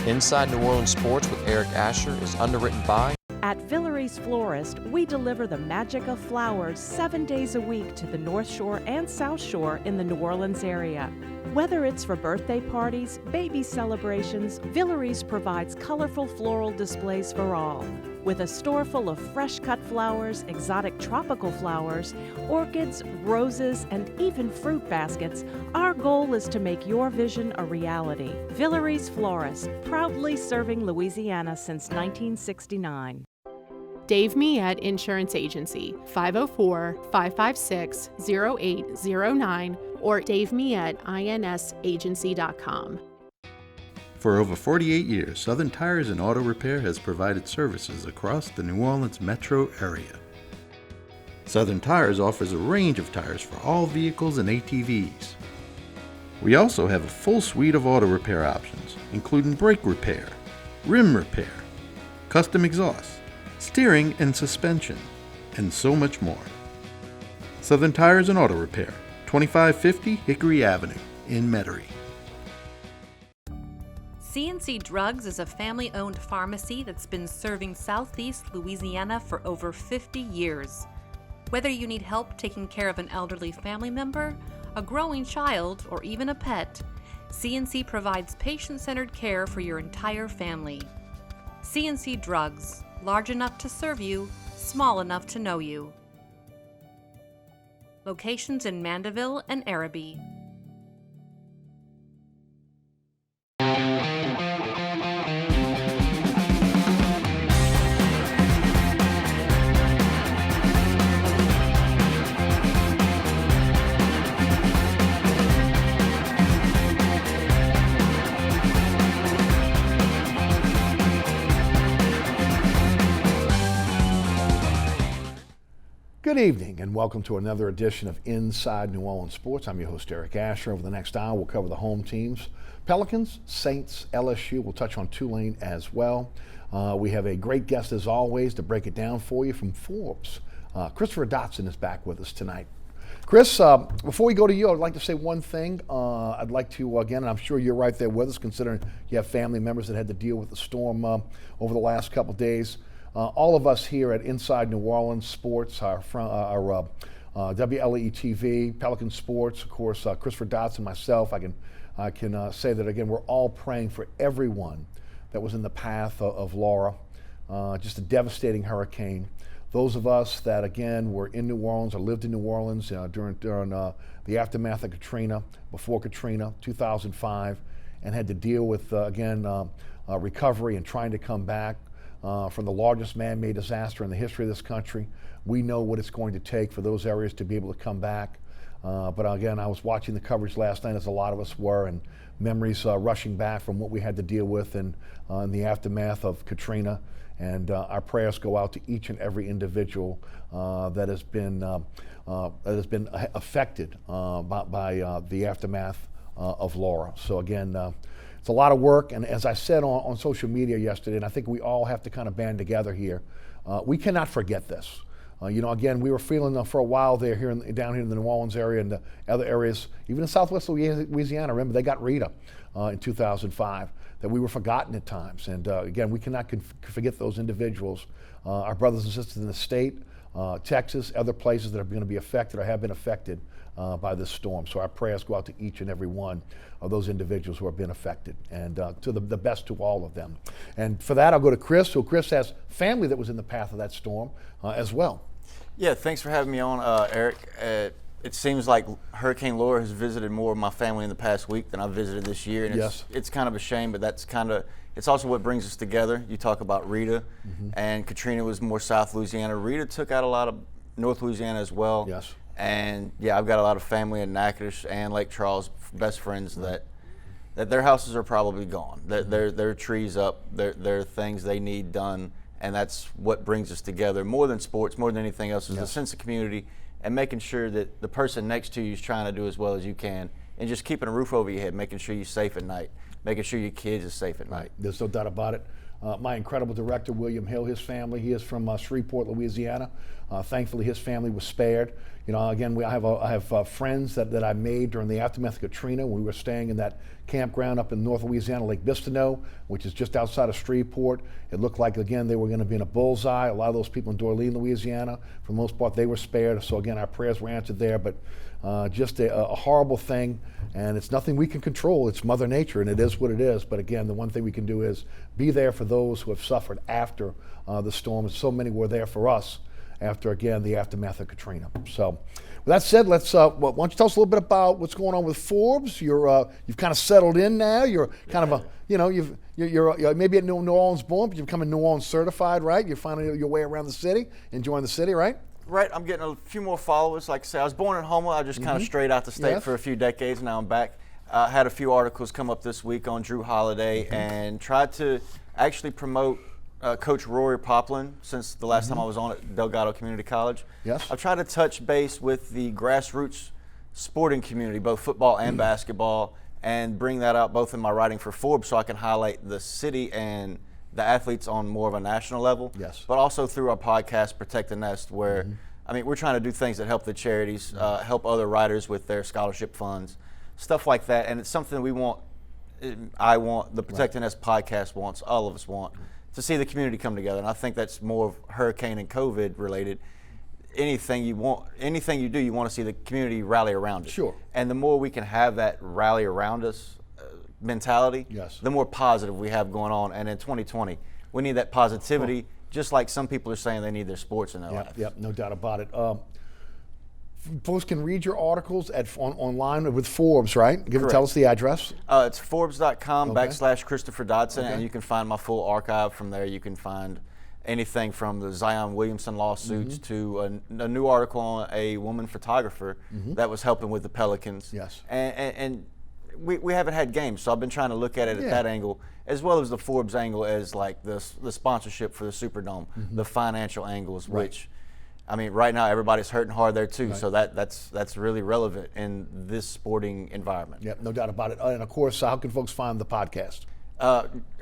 Inside New Orleans Sports with Eric Asher is underwritten by... At Villere's Florist, we deliver the magic of flowers 7 days a week to the North Shore and South Shore in the New Orleans area. Whether it's for birthday parties, baby celebrations, Villere's provides colorful floral displays for all. With a store full of fresh-cut flowers, exotic tropical flowers, orchids, roses, and even fruit baskets, our goal is to make your vision a reality. Villere's Florist, proudly serving Louisiana since 1969. Dave Miette Insurance Agency, 504-556-0809 or davemietteINSagency.com. For over 48 years, Southern Tires and Auto Repair has provided services across the New Orleans metro area. Southern Tires offers a range of tires for all vehicles and ATVs. We also have a full suite of auto repair options, including brake repair, rim repair, custom exhaust, steering and suspension, and so much more. Southern Tires and Auto Repair, 2550 Hickory Avenue in Metairie. Cnc Drugs is a family-owned pharmacy that's been serving Southeast Louisiana for over 50 years. Whether you need help taking care of an elderly family member, a growing child, or even a pet, Cnc provides patient-centered care for your entire family. Cnc Drugs, large enough to serve you, small enough to know you. Locations in Mandeville and Araby. Good evening and welcome to another edition of Inside New Orleans Sports. I'm your host, Eric Asher. Over the next hour, we'll cover the home teams. Pelicans, Saints, LSU. We'll touch on Tulane as well. We have a great guest as always to break it down for you from Forbes. Christopher Dodson is back with us tonight. Chris, before we go to you, I'd like to say one thing. I'd like to, again, and I'm sure you're right there with us considering you have family members that had to deal with the storm over the last couple days. All of us here at Inside New Orleans Sports, our WLAE-TV, Pelican Sports, of course, Christopher Dodson, myself, I can say that again, we're all praying for everyone that was in the path of Laura, just a devastating hurricane. Those of us that, again, were in New Orleans or lived in New Orleans during the aftermath of Katrina, before Katrina, 2005, and had to deal with, recovery and trying to come back. From the largest man-made disaster in the history of this country. We know what it's going to take for those areas to be able to come back. But again, I was watching the coverage last night, as a lot of us were, and memories rushing back from what we had to deal with in the aftermath of Katrina. And our prayers go out to each and every individual that has been affected by the aftermath of Laura. So again, it's a lot of work, and as I said on social media yesterday, and I think we all have to kind of band together here, we cannot forget this. Again, we were feeling for a while there down here in the New Orleans area and the other areas, even in Southwest Louisiana. Remember, they got Rita in 2005, that we were forgotten at times. And again, we cannot forget those individuals, our brothers and sisters in the state, Texas, other places that are going to be affected or have been affected by this storm. So our prayers go out to each and every one of those individuals who have been affected, and to the best to all of them. And for that, I'll go to Chris. So Chris has family that was in the path of that storm as well. Yeah, thanks for having me on, Eric. It seems like Hurricane Laura has visited more of my family in the past week than I've visited this year, and yes. It's kind of a shame, but it's also what brings us together. You talk about Rita, and Katrina was more South Louisiana. Rita took out a lot of North Louisiana as well. Yes. And yeah, I've got a lot of family in Natchitoches and Lake Charles, best friends that their houses are probably gone. Their trees up, their things they need done, and that's what brings us together more than sports, more than anything else, is the sense of community and making sure that the person next to you is trying to do as well as you can, and just keeping a roof over your head, making sure you're safe at night, making sure your kids are safe at night. There's no doubt about it. My incredible director, William Hill, his family, he is from Shreveport, Louisiana. Thankfully, his family was spared. Again, I have friends that I made during the aftermath of Katrina when we were staying in that campground up in North Louisiana, Lake Bistineau, which is just outside of Shreveport. It looked like, again, they were going to be in a bullseye. A lot of those people in Dorleen, Louisiana, for the most part, they were spared. So again, our prayers were answered there, but just a horrible thing, and it's nothing we can control. It's Mother Nature, and it is what it is. But again, the one thing we can do is be there for those who have suffered after the storm, and so many were there for us after, again, the aftermath of Katrina. So with that said, let's, why don't you tell us a little bit about what's going on with Forbes? You've kind of settled in now. You're kind of you're maybe at New Orleans born, but you've become a New Orleans certified, right? You're finding your way around the city, enjoying the city, right? Right, I'm getting a few more followers. Like I say, I was born in Houma. I just kind of strayed out the state for a few decades. Now I'm back. Had a few articles come up this week on Drew Holiday and tried to actually promote Coach Rory Poplin since the last time I was on at Delgado Community College. Yes. I've tried to touch base with the grassroots sporting community, both football and basketball, and bring that out both in my writing for Forbes so I can highlight the city and the athletes on more of a national level. Yes. But also through our podcast, Protect the Nest, where, I mean, we're trying to do things that help the charities, help other writers with their scholarship funds, stuff like that. And it's something we want, I want, the Protect the Nest podcast wants, all of us want, to see the community come together. And I think that's more of hurricane and COVID related. Anything you do, you want to see the community rally around it. Sure. And the more we can have that rally around us mentality, the more positive we have going on. And in 2020, we need that positivity, just like some people are saying they need their sports in their lives. Yep, no doubt about it. Folks can read your articles online with Forbes, right? Tell us the address. It's Forbes.com/Christopher Dodson, and you can find my full archive from there. You can find anything from the Zion Williamson lawsuits to a new article on a woman photographer that was helping with the Pelicans. Yes. And we haven't had games, so I've been trying to look at it at that angle, as well as the Forbes angle as like the sponsorship for the Superdome, the financial angles, which, I mean, right now everybody's hurting hard there too, so that's really relevant in this sporting environment. Yep, no doubt about it. And of course, how can folks find the podcast?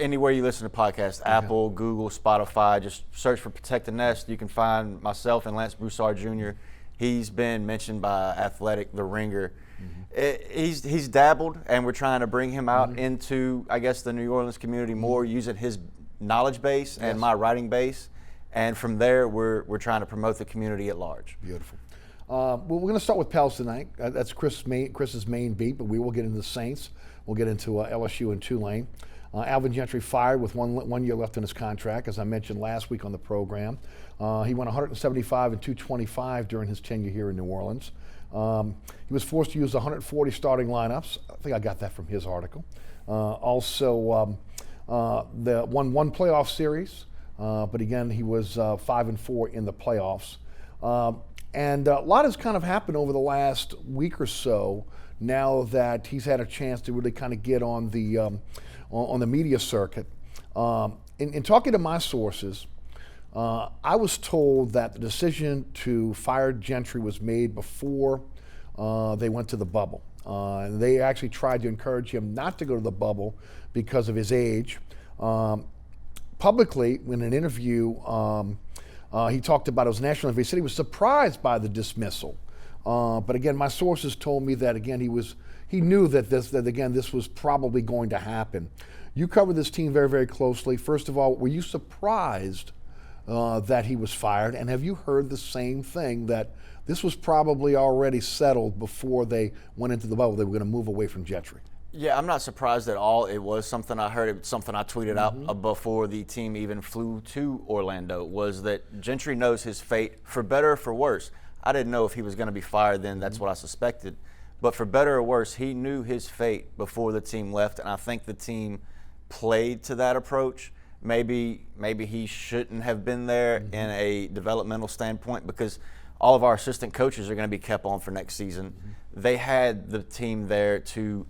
Anywhere you listen to podcasts, Apple, Google, Spotify, just search for Protect the Nest. You can find myself and Lance Broussard Jr. He's been mentioned by Athletic, The Ringer. He's dabbled, and we're trying to bring him out into, I guess, the New Orleans community more, using his knowledge base and my writing base. And from there, we're trying to promote the community at large. Beautiful. Well, we're going to start with Pels tonight. That's Chris's main beat, but we will get into the Saints. We'll get into LSU and Tulane. Alvin Gentry fired with one year left in his contract, as I mentioned last week on the program. He went 175 and 225 during his tenure here in New Orleans. He was forced to use 140 starting lineups. I think I got that from his article. Also, won one playoff series, but again, he was 5-4 in the playoffs. And a lot has kind of happened over the last week or so now that he's had a chance to really kind of get on the media circuit. In talking to my sources, I was told that the decision to fire Gentry was made before they went to the bubble. And they actually tried to encourage him not to go to the bubble because of his age. Publicly, in an interview, he talked about his national interview. He said he was surprised by the dismissal. But again, my sources told me that again he knew that this was probably going to happen. You cover this team very, very closely. First of all, were you surprised that he was fired? And have you heard the same thing, that this was probably already settled before they went into the bubble? They were going to move away from Gentry. Yeah, I'm not surprised at all. It was something I heard. It was something I tweeted out before the team even flew to Orlando, was that Gentry knows his fate, for better or for worse. I didn't know if he was going to be fired then. That's what I suspected. But for better or worse, he knew his fate before the team left, and I think the team played to that approach. Maybe he shouldn't have been there in a developmental standpoint, because all of our assistant coaches are going to be kept on for next season. They had the team there to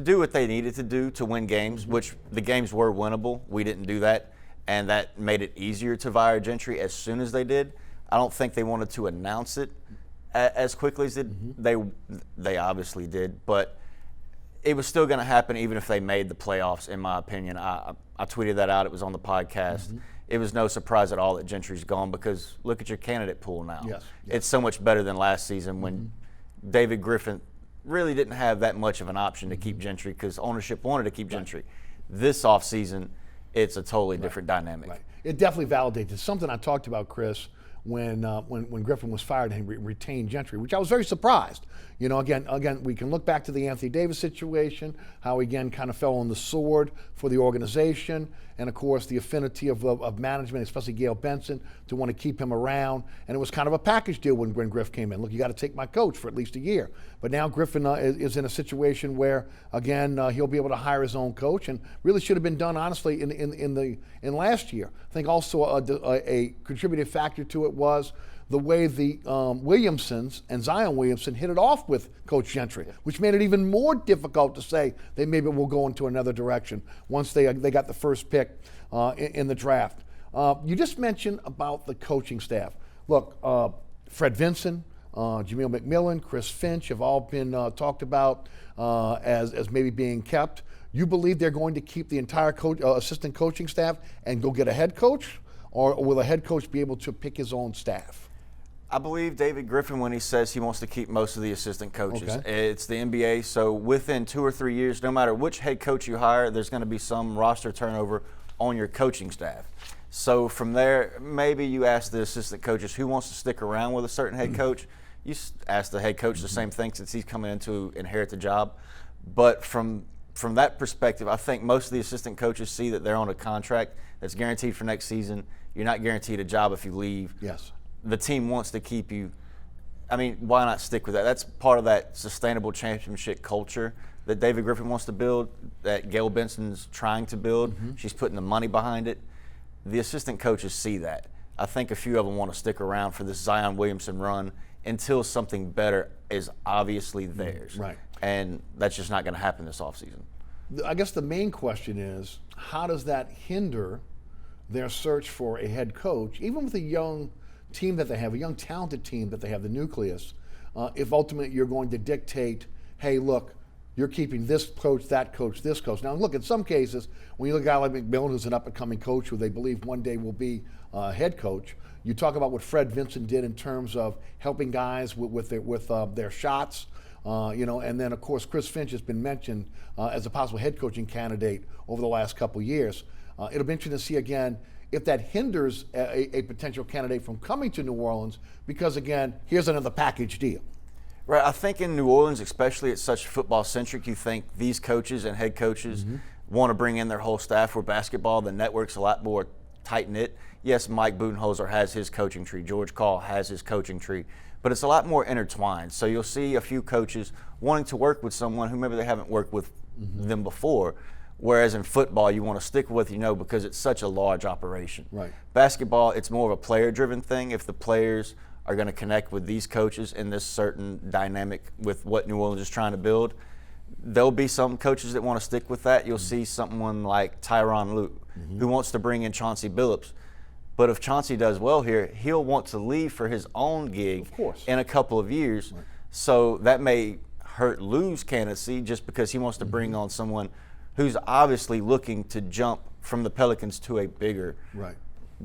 do what they needed to do to win games, which the games were winnable. We didn't do that, and that made it easier to fire Gentry as soon as they did. I don't think they wanted to announce it as quickly as they obviously did, but it was still going to happen even if they made the playoffs, in my opinion. I tweeted that out. It was on the podcast. It was no surprise at all that Gentry's gone because look at your candidate pool now. Yes. It's so much better than last season when David Griffin really didn't have that much of an option to keep Gentry because ownership wanted to keep Gentry. This offseason, it's a totally different dynamic. Right. It definitely validates. It's something I talked about, Chris, when Griffin was fired and he retained Gentry, which I was very surprised. You know, again, we can look back to the Anthony Davis situation, how he again kind of fell on the sword for the organization, and of course the affinity of management, especially Gail Benson, to want to keep him around. And it was kind of a package deal when Griff came in. Look, you got to take my coach for at least a year. But now Griffin is in a situation where again he'll be able to hire his own coach, and really should have been done honestly in last year. I think also a contributing factor to it was the way the Williamsons and Zion Williamson hit it off with Coach Gentry, which made it even more difficult to say they maybe will go into another direction once they got the first pick in the draft. You just mentioned about the coaching staff. Look, Fred Vinson, Jameel McMillan, Chris Finch have all been talked about as maybe being kept. You believe they're going to keep the entire assistant coaching staff and go get a head coach, or will a head coach be able to pick his own staff? I believe David Griffin when he says he wants to keep most of the assistant coaches. Okay. It's the NBA, so within 2 or 3 years, no matter which head coach you hire, there's going to be some roster turnover on your coaching staff. So from there, maybe you ask the assistant coaches who wants to stick around with a certain head coach. You ask the head coach the same thing since he's coming in to inherit the job. But from that perspective, I think most of the assistant coaches see that they're on a contract that's guaranteed for next season. You're not guaranteed a job if you leave. Yes. The team wants to keep you. I mean, why not stick with that? That's part of that sustainable championship culture that David Griffin wants to build, that Gail Benson's trying to build. She's putting the money behind it. The assistant coaches see that. I think a few of them want to stick around for this Zion Williamson run until something better is obviously theirs. Right. And that's just not going to happen this offseason. I guess the main question is, how does that hinder their search for a head coach, even with a young team that they have, a young talented team that they have, the nucleus, if ultimately you're going to dictate, hey, look, you're keeping this coach, that coach, this coach. Now, look, in some cases, when you look at a guy like McMillan, who's an up-and-coming coach who they believe one day will be head coach, you talk about what Fred Vinson did in terms of helping guys with their shots, and then, of course, Chris Finch has been mentioned as a possible head coaching candidate over the last couple years. It'll be interesting to see, again, if that hinders a potential candidate from coming to New Orleans, because, again, here's another package deal. Right. I think in New Orleans, especially, it's such football-centric. You think these coaches and head coaches want to bring in their whole staff. Where basketball, the network's a lot more tight-knit. Yes, Mike Budenholzer has his coaching tree. George Call has his coaching tree. But it's a lot more intertwined. So you'll see a few coaches wanting to work with someone who maybe they haven't worked with them before. Whereas in football, you want to stick with, because it's such a large operation. Right. Basketball, it's more of a player-driven thing. If the players are going to connect with these coaches in this certain dynamic with what New Orleans is trying to build, there'll be some coaches that want to stick with that. You'll see someone like Tyronn Lue, who wants to bring in Chauncey Billups. But if Chauncey does well here, he'll want to leave for his own gig in a couple of years. Right. So that may hurt Lue's candidacy just because he wants to bring on someone who's obviously looking to jump from the Pelicans to a bigger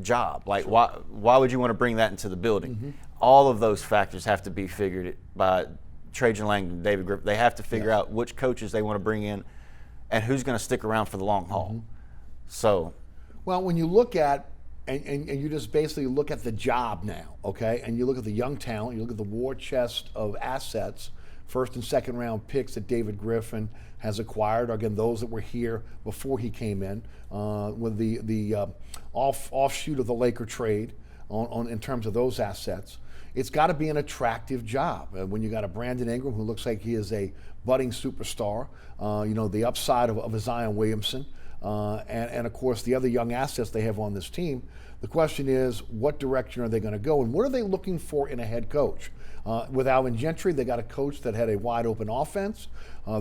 job. Like, why would you want to bring that into the building? All of those factors have to be figured by Trajan Langdon, David Griffin. They have to figure out which coaches they want to bring in and who's going to stick around for the long haul. So, well, when you look at and you just basically look at the job now, okay, and you look at the young talent, you look at the war chest of assets, first and second round picks that David Griffin has acquired, again, those that were here before he came in, with the offshoot of the Laker trade in terms of those assets. It's got to be an attractive job. When you got a Brandon Ingram who looks like he is a budding superstar, the upside of a Zion Williamson, and of course the other young assets they have on this team. The question is, what direction are they going to go, and what are they looking for in a head coach? With Alvin Gentry, they got a coach that had a wide open offense.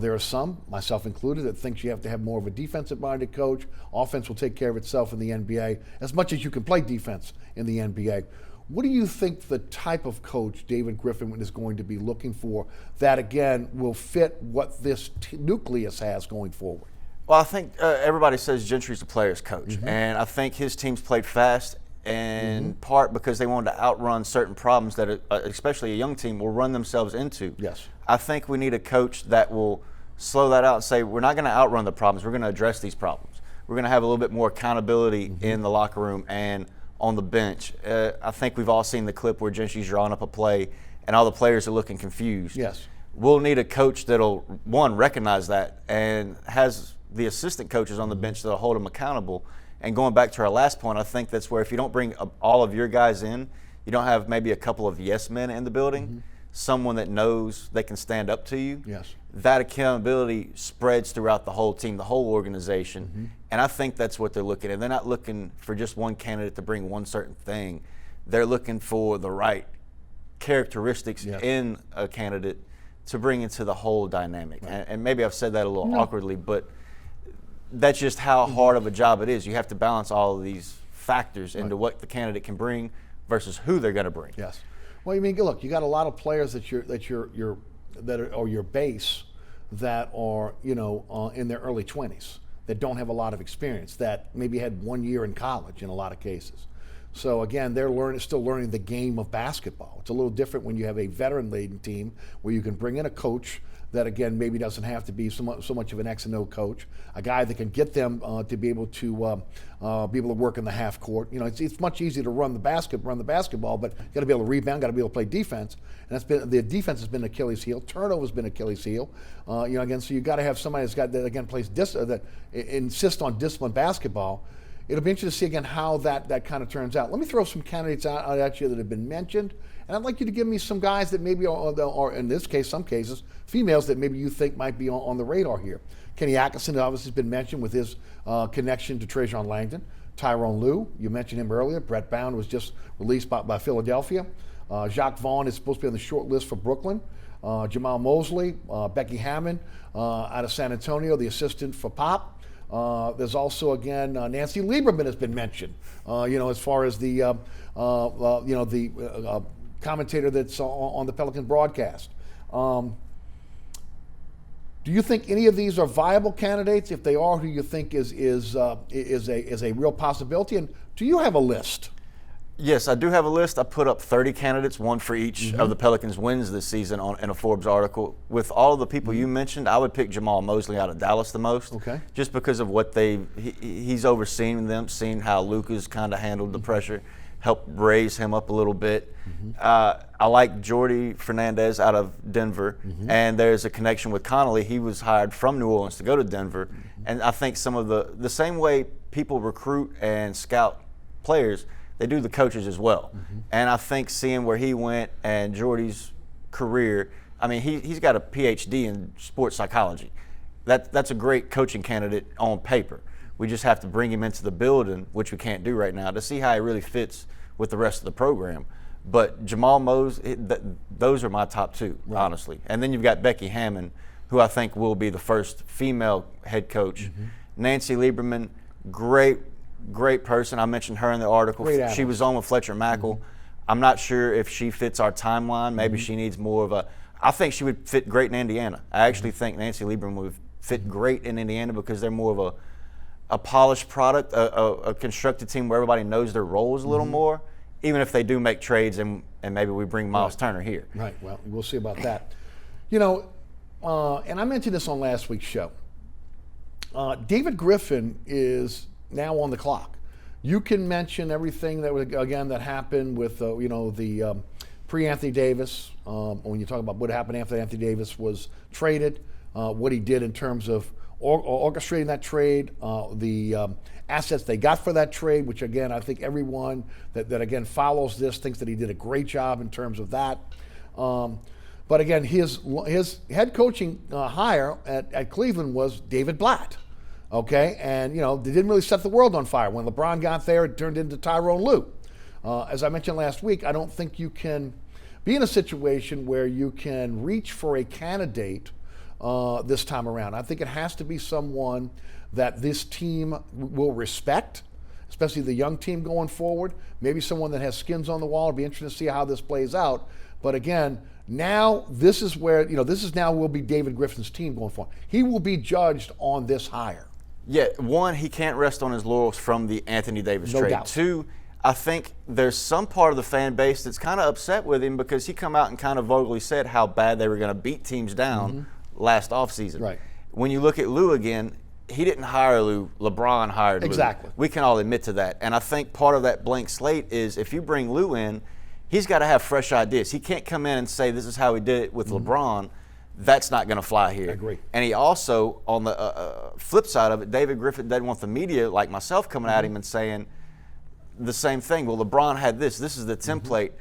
There are some, myself included, that thinks you have to have more of a defensive-minded coach. Offense will take care of itself in the NBA as much as you can play defense in the NBA. What do you think the type of coach David Griffin is going to be looking for that, again, will fit what this nucleus has going forward? Well, I think everybody says Gentry's a player's coach, and I think his teams played fast in part because they wanted to outrun certain problems that, especially a young team, will run themselves into. Yes. I think we need a coach that will slow that out and say, we're not going to outrun the problems, we're going to address these problems. We're going to have a little bit more accountability in the locker room and on the bench. I think we've all seen the clip where Gentry's drawing up a play and all the players are looking confused. Yes. We'll need a coach that'll, one, recognize that and has the assistant coaches on the bench that'll hold them accountable. And going back to our last point, I think that's where if you don't bring all of your guys in, you don't have maybe a couple of yes men in the building, someone that knows they can stand up to you. Yes. That accountability spreads throughout the whole team, the whole organization. And I think that's what they're looking at. They're not looking for just one candidate to bring one certain thing. They're looking for the right characteristics in a candidate to bring into the whole dynamic. And maybe I've said that a little awkwardly, but that's just how hard of a job it is. You have to balance all of these factors into what the candidate can bring versus who they're going to bring. Yes. Well, you mean, look, you got a lot of players that are your base that are, in their early 20s that don't have a lot of experience, that maybe had 1 year in college in a lot of cases. So again, they're still learning the game of basketball. It's a little different when you have a veteran-laden team where you can bring in a coach that, again, maybe doesn't have to be so much of an X and O coach, a guy that can get them to be able to work in the half court. It's much easier to run the basketball, but you got to be able to rebound, got to be able to play defense, and the defense has been Achilles' heel. Turnover has been Achilles' heel. Again, so you got to have somebody that again plays that insists on disciplined basketball. It'll be interesting to see again how that kind of turns out. Let me throw some candidates out at you that have been mentioned, and I'd like you to give me some guys that maybe are in this case, some cases, females that maybe you think might be on the radar here. Kenny Atkinson obviously has been mentioned with his connection to Trajan Langdon. Tyrone Lue, you mentioned him earlier. Brett Bound was just released by Philadelphia. Jacques Vaughn is supposed to be on the short list for Brooklyn. Jamal Mosley, Becky Hammond out of San Antonio, the assistant for Pop. There's also, again, Nancy Lieberman has been mentioned, as far as the commentator that's on the Pelican broadcast. Do you think any of these are viable candidates? If they are, who you think is a real possibility? And do you have a list? Yes, I do have a list. I put up 30 candidates, one for each of the Pelicans' wins this season in a Forbes article. With all of the people you mentioned, I would pick Jamal Mosley out of Dallas the most. Okay. Just because of what he's overseen them, seeing how Luka's kind of handled the pressure, helped raise him up a little bit. I like Jordy Fernandez out of Denver, and there's a connection with Connolly. He was hired from New Orleans to go to Denver, and I think some of the same way people recruit and scout players, they do the coaches as well. And I think seeing where he went and Jordy's career, I mean, he's got a PhD in sports psychology. That's a great coaching candidate on paper. We just have to bring him into the building, which we can't do right now, to see how he really fits with the rest of the program. But Jamal Mosley, those are my top two, honestly. And then you've got Becky Hammond, who I think will be the first female head coach. Nancy Lieberman, great person. I mentioned her in the article. She was on with Fletcher Mackel. I'm not sure if she fits our timeline. Maybe she needs more of I think she would fit great in Indiana. I actually think Nancy Lieberman would fit great in Indiana because they're more of a polished product, a constructed team where everybody knows their roles a little more, even if they do make trades and maybe we bring Miles Turner here. Right, well, we'll see about that. And I mentioned this on last week's show. David Griffin is now on the clock. You can mention everything that happened with the pre-Anthony Davis. When you talk about what happened after Anthony Davis was traded, what he did in terms of orchestrating that trade, the assets they got for that trade, which again I think everyone that again follows this thinks that he did a great job in terms of that. But again, his head coaching hire at Cleveland was David Blatt. Okay, and they didn't really set the world on fire. When LeBron got there, it turned into Tyrone Lue. As I mentioned last week, I don't think you can be in a situation where you can reach for a candidate this time around. I think it has to be someone that this team will respect especially the young team going forward. Maybe someone that has skins on the wall. It'll be interesting to see how this plays out. But again, now this is where, this is now will be David Griffin's team going forward. He will be judged on this hire. Yeah, one, he can't rest on his laurels from the Anthony Davis trade. doubt. Two, I think there's some part of the fan base that's kind of upset with him because he come out and kind of vocally said how bad they were going to beat teams down last offseason. Right. When you look at Lou again, he didn't hire Lou. LeBron hired Lou. Exactly. We can all admit to that. And I think part of that blank slate is if you bring Lou in, he's got to have fresh ideas. He can't come in and say this is how we did it with LeBron. That's not going to fly here. I agree. And he also, on the flip side of it, David Griffin doesn't want the media like myself coming at him and saying the same thing. Well, LeBron had this. This is the template.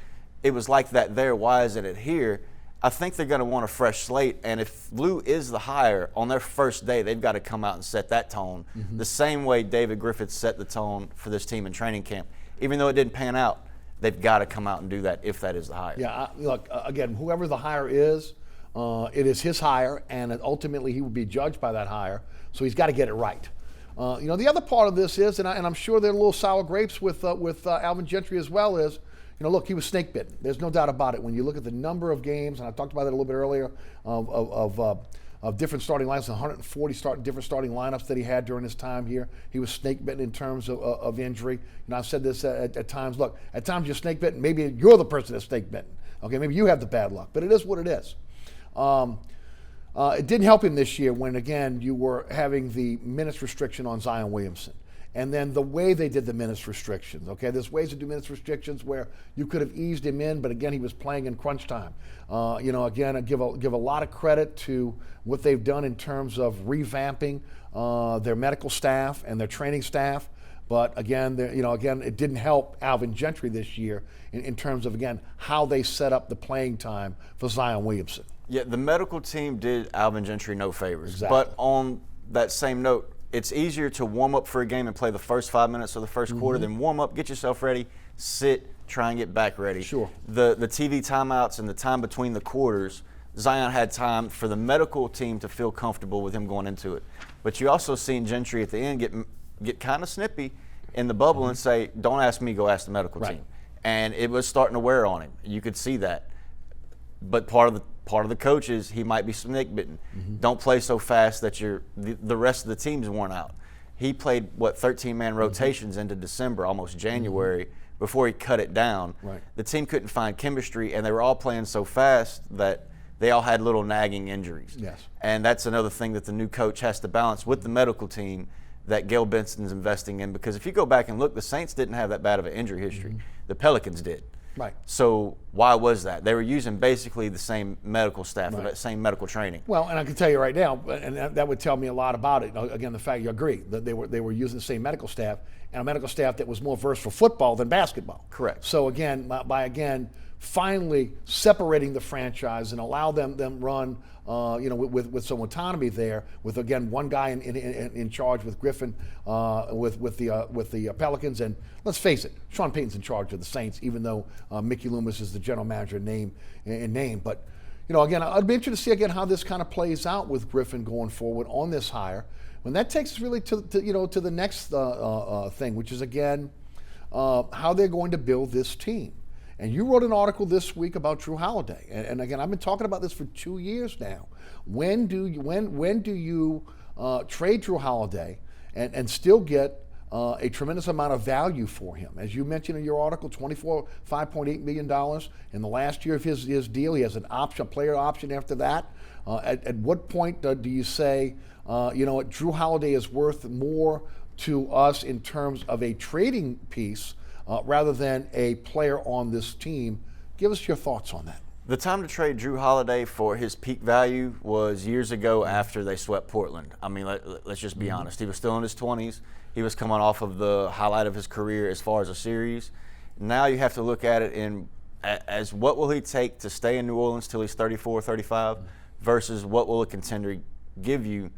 It was like that there. Why isn't it here? I think they're going to want a fresh slate. And if Lou is the hire on their first day, they've got to come out and set that tone the same way David Griffin set the tone for this team in training camp. Even though it didn't pan out, they've got to come out and do that if that is the hire. Yeah, look, again, whoever the hire is, it is his hire, and ultimately he will be judged by that hire, so he's got to get it right. The other part of this is, and I'm sure there are little sour grapes with Alvin Gentry as well, is, look, he was snake bitten. There's no doubt about it. When you look at the number of games, and I talked about that a little bit earlier, of different starting lineups, 140 different starting lineups that he had during his time here. He was snake bitten in terms of injury. I've said this at times. Look, at times you're snake bitten. Maybe you're the person that's snake bitten. Okay, maybe you have the bad luck, but it is what it is. It didn't help him this year when, again, you were having the minutes restriction on Zion Williamson. And then the way they did the minutes restrictions, okay? There's ways to do minutes restrictions where you could have eased him in, but again, he was playing in crunch time. Again, I give a lot of credit to what they've done in terms of revamping their medical staff and their training staff. But again, it didn't help Alvin Gentry this year in terms of, again, how they set up the playing time for Zion Williamson. Yeah, the medical team did Alvin Gentry no favors. Exactly. But on that same note, it's easier to warm up for a game and play the first 5 minutes of the first quarter than warm up, get yourself ready, sit, try and get back ready. Sure. The TV timeouts and the time between the quarters, Zion had time for the medical team to feel comfortable with him going into it. But you also seen Gentry at the end get kind of snippy in the bubble and say, don't ask me, go ask the medical team. And it was starting to wear on him. You could see that. But part of the coach is he might be snake bitten. Don't play so fast that the rest of the team's worn out. He played 13-man rotations into December, almost January, before he cut it down. Right. The team couldn't find chemistry, and they were all playing so fast that they all had little nagging injuries. Yes. And that's another thing that the new coach has to balance with the medical team that Gail Benson's investing in. Because if you go back and look, the Saints didn't have that bad of an injury history. The Pelicans did. Right. So why was that? They were using basically the same medical staff, the same medical training. Well, and I can tell you right now, and that would tell me a lot about it. Again, the fact you agree that they were using the same medical staff, and a medical staff that was more versed for football than basketball. Correct. So again, by finally separating the franchise and allow them run, with some autonomy there, with again one guy in charge with Griffin, with the Pelicans, and let's face it, Sean Payton's in charge of the Saints, even though Mickey Loomis is the general manager in name. But again, I'd be interested to see again how this kind of plays out with Griffin going forward on this hire. When that takes us really to the next thing, which is again how they're going to build this team. And you wrote an article this week about Drew Holiday, and again, I've been talking about this for 2 years now. When do you trade Drew Holiday and still get a tremendous amount of value for him? As you mentioned in your article, $5.8 million in the last year of his deal. He has an option, a player option after that. At what point do you say, Drew Holiday is worth more to us in terms of a trading piece rather than a player on this team? Give us your thoughts on that. The time to trade Drew Holiday for his peak value was years ago after they swept Portland. I mean, let's just be honest. He was still in his 20s. He was coming off of the highlight of his career as far as a series. Now you have to look at it as what will he take to stay in New Orleans till he's 34, 35 versus what will a contender give you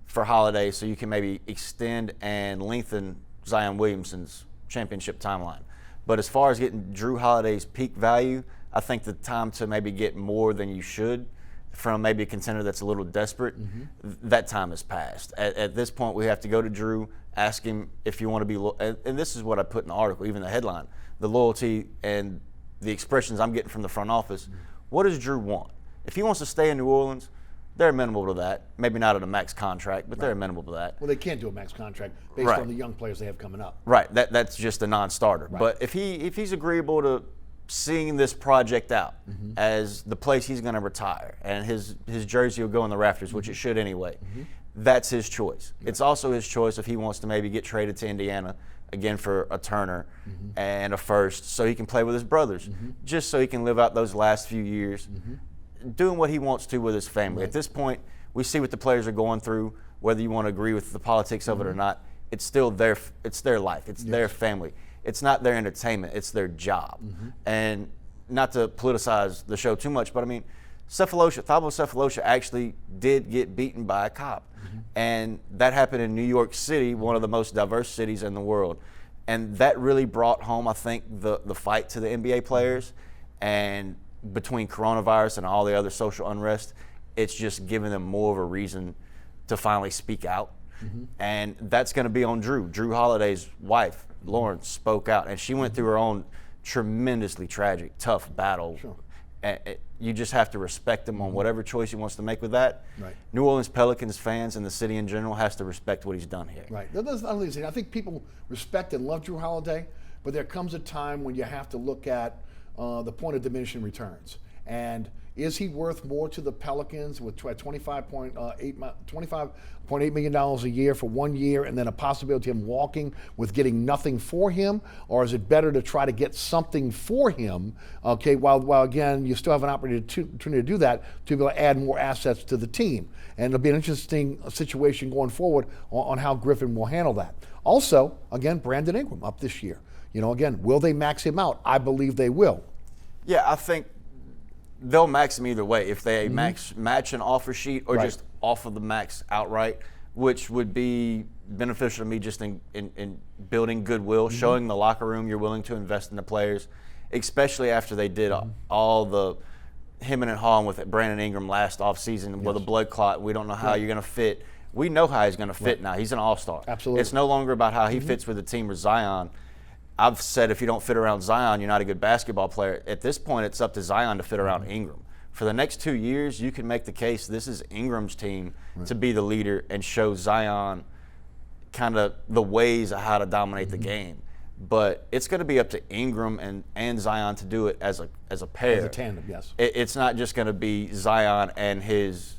for Holiday so you can maybe extend and lengthen Zion Williamson's championship timeline. But as far as getting Drew Holiday's peak value, I think the time to maybe get more than you should from maybe a contender that's a little desperate, that time has passed. At this point, we have to go to Drew ask him if you want to be, and this is what I put in the article, even the headline, the loyalty and the expressions I'm getting from the front office. What does Drew want? If he wants to stay in New Orleans, they're amenable to that. Maybe not at a max contract, but they're amenable to that. Well, they can't do a max contract based on the young players they have coming up. Right. That's just a non-starter. Right. But if he's agreeable to seeing this project out as the place he's going to retire, and his jersey will go in the rafters, which it should anyway, that's his choice. Right. It's also his choice if he wants to maybe get traded to Indiana again for a Turner and a first, so he can play with his brothers, just so he can live out those last few years doing what he wants to with his family. Right. At this point, we see what the players are going through, whether you want to agree with the politics of it or not. It's still their life. It's their family. It's not their entertainment. It's their job. And not to politicize the show too much, but I mean, Thabo Cephalosha actually did get beaten by a cop. And that happened in New York City, one of the most diverse cities in the world. And that really brought home, I think, the fight to the NBA players. And between coronavirus and all the other social unrest, it's just given them more of a reason to finally speak out. And that's going to be on Drew. Drew Holiday's wife, Lauren, spoke out, and she went through her own tremendously tragic, tough battle. Sure. You just have to respect him on whatever choice he wants to make with that. Right. New Orleans Pelicans fans and the city in general has to respect what he's done here. Right. I think people respect and love Drew Holiday, but there comes a time when you have to look at the point of diminishing returns. And is he worth more to the Pelicans with $25.8 million a year for 1 year, and then a possibility of him walking with getting nothing for him? Or is it better to try to get something for him, okay, while again, you still have an opportunity to do that, to be able to add more assets to the team? And it'll be an interesting situation going forward on how Griffin will handle that. Also, again, Brandon Ingram up this year. Again, will they max him out? I believe they will. Yeah, I think they'll max him either way. If they match an offer sheet or just offer the max outright, which would be beneficial to me just in building goodwill, showing the locker room you're willing to invest in the players, especially after they did all the hemming and hawing with Brandon Ingram last offseason with a blood clot. We don't know how you're going to fit. We know how he's going to fit now. He's an all-star. Absolutely. It's no longer about how he fits with the team or Zion. I've said if you don't fit around Zion, you're not a good basketball player. At this point, it's up to Zion to fit around Ingram. For the next 2 years, you can make the case this is Ingram's team to be the leader and show Zion kind of the ways of how to dominate the game. But it's going to be up to Ingram and Zion to do it as a pair. As a tandem, yes. It's not just going to be Zion and his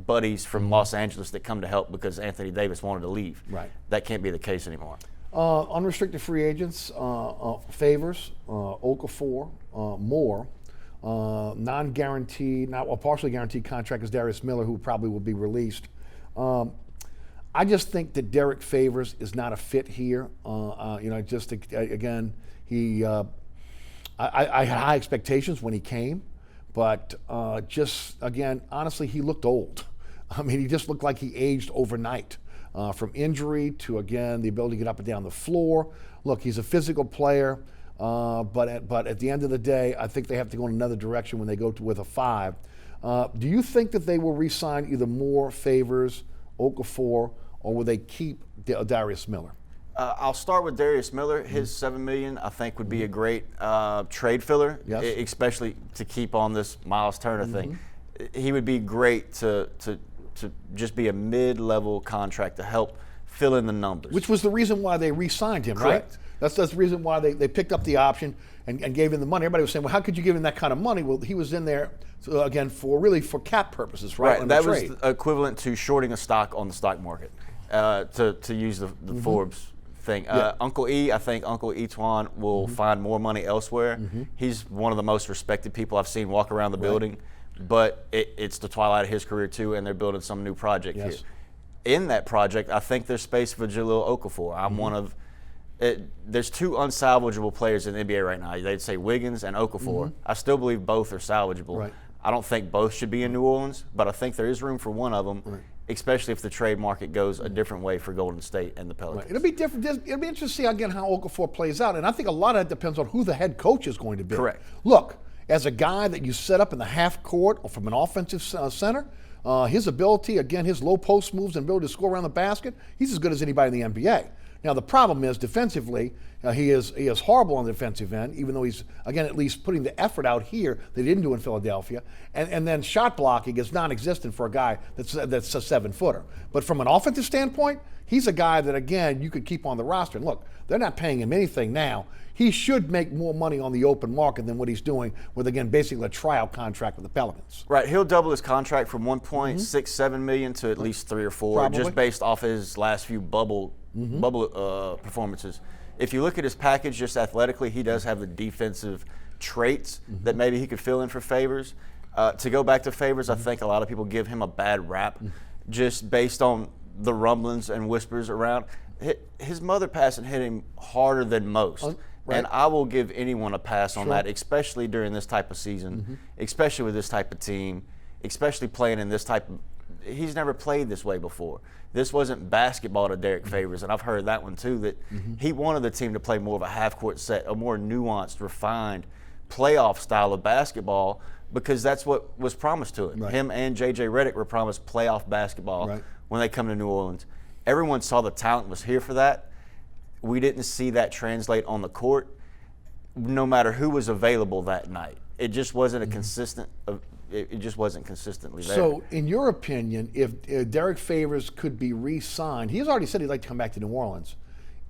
buddies from Los Angeles that come to help because Anthony Davis wanted to leave. Right. That can't be the case anymore. Unrestricted free agents, Favors, Okafor, Moore, non-guaranteed, partially guaranteed contract is Darius Miller, who probably will be released. I just think that Derek Favors is not a fit here. I had high expectations when he came, but honestly, he looked old. I mean, he just looked like he aged overnight. From injury to, again, the ability to get up and down the floor. Look, he's a physical player, but at the end of the day, I think they have to go in another direction when they go with a 5. Do you think that they will re-sign either Moore, Favors, Okafor, or will they keep Darius Miller? I'll start with Darius Miller. His $7 million, I think, would be a great trade filler, especially to keep on this Miles Turner thing. He would be great to just be a mid-level contract to help fill in the numbers. Which was the reason why they re-signed him, Correct. Right? That's the reason why they picked up the option and gave him the money. Everybody was saying, well, how could you give him that kind of money? Well, he was in there, for cap purposes, right? Right, that was equivalent to shorting a stock on the stock market, to use the Forbes thing. Uncle E, I think Uncle Etwan will find more money elsewhere. He's one of the most respected people I've seen walk around the building. But it's the twilight of his career too, and they're building some new project here. In that project, I think there's space for Jahlil Okafor. There's 2 unsalvageable players in the NBA right now. They'd say Wiggins and Okafor. I still believe both are salvageable. Right. I don't think both should be in New Orleans, but I think there is room for one of them, especially if the trade market goes a different way for Golden State and the Pelicans. Right. It'll be different. It'll be interesting to see again how Okafor plays out, and I think a lot of that depends on who the head coach is going to be. Correct. Look. As a guy that you set up in the half court or from an offensive center, his ability, again, his low post moves and ability to score around the basket, he's as good as anybody in the NBA. Now the problem is defensively, he is horrible on the defensive end, even though he's, again, at least putting the effort out here that he didn't do in Philadelphia. And then shot blocking is non-existent for a guy that's a 7-footer. But from an offensive standpoint, he's a guy that, again, you could keep on the roster. And look, they're not paying him anything now. He should make more money on the open market than what he's doing with, again, basically a tryout contract with the Pelicans. Right, he'll double his contract from 1.67 million to at least 3 or 4, Probably. just based off his last few bubble performances. If you look at his package just athletically, he does have the defensive traits that maybe he could fill in for Favors. To go back to Favors, I think a lot of people give him a bad rap just based on the rumblings and whispers around. His mother passing hit him harder than most. Right. And I will give anyone a pass on that, especially during this type of season, especially with this type of team, especially playing in this type of – he's never played this way before. This wasn't basketball to Derek Favors, and I've heard that one too, that he wanted the team to play more of a half-court set, a more nuanced, refined playoff style of basketball, because that's what was promised to him. Right. Him and J.J. Redick were promised playoff basketball when they come to New Orleans. Everyone saw the talent was here for that. We didn't see that translate on the court, no matter who was available that night. It just wasn't a consistent. It just wasn't consistently there. So, in your opinion, if Derek Favors could be re-signed, he's already said he'd like to come back to New Orleans.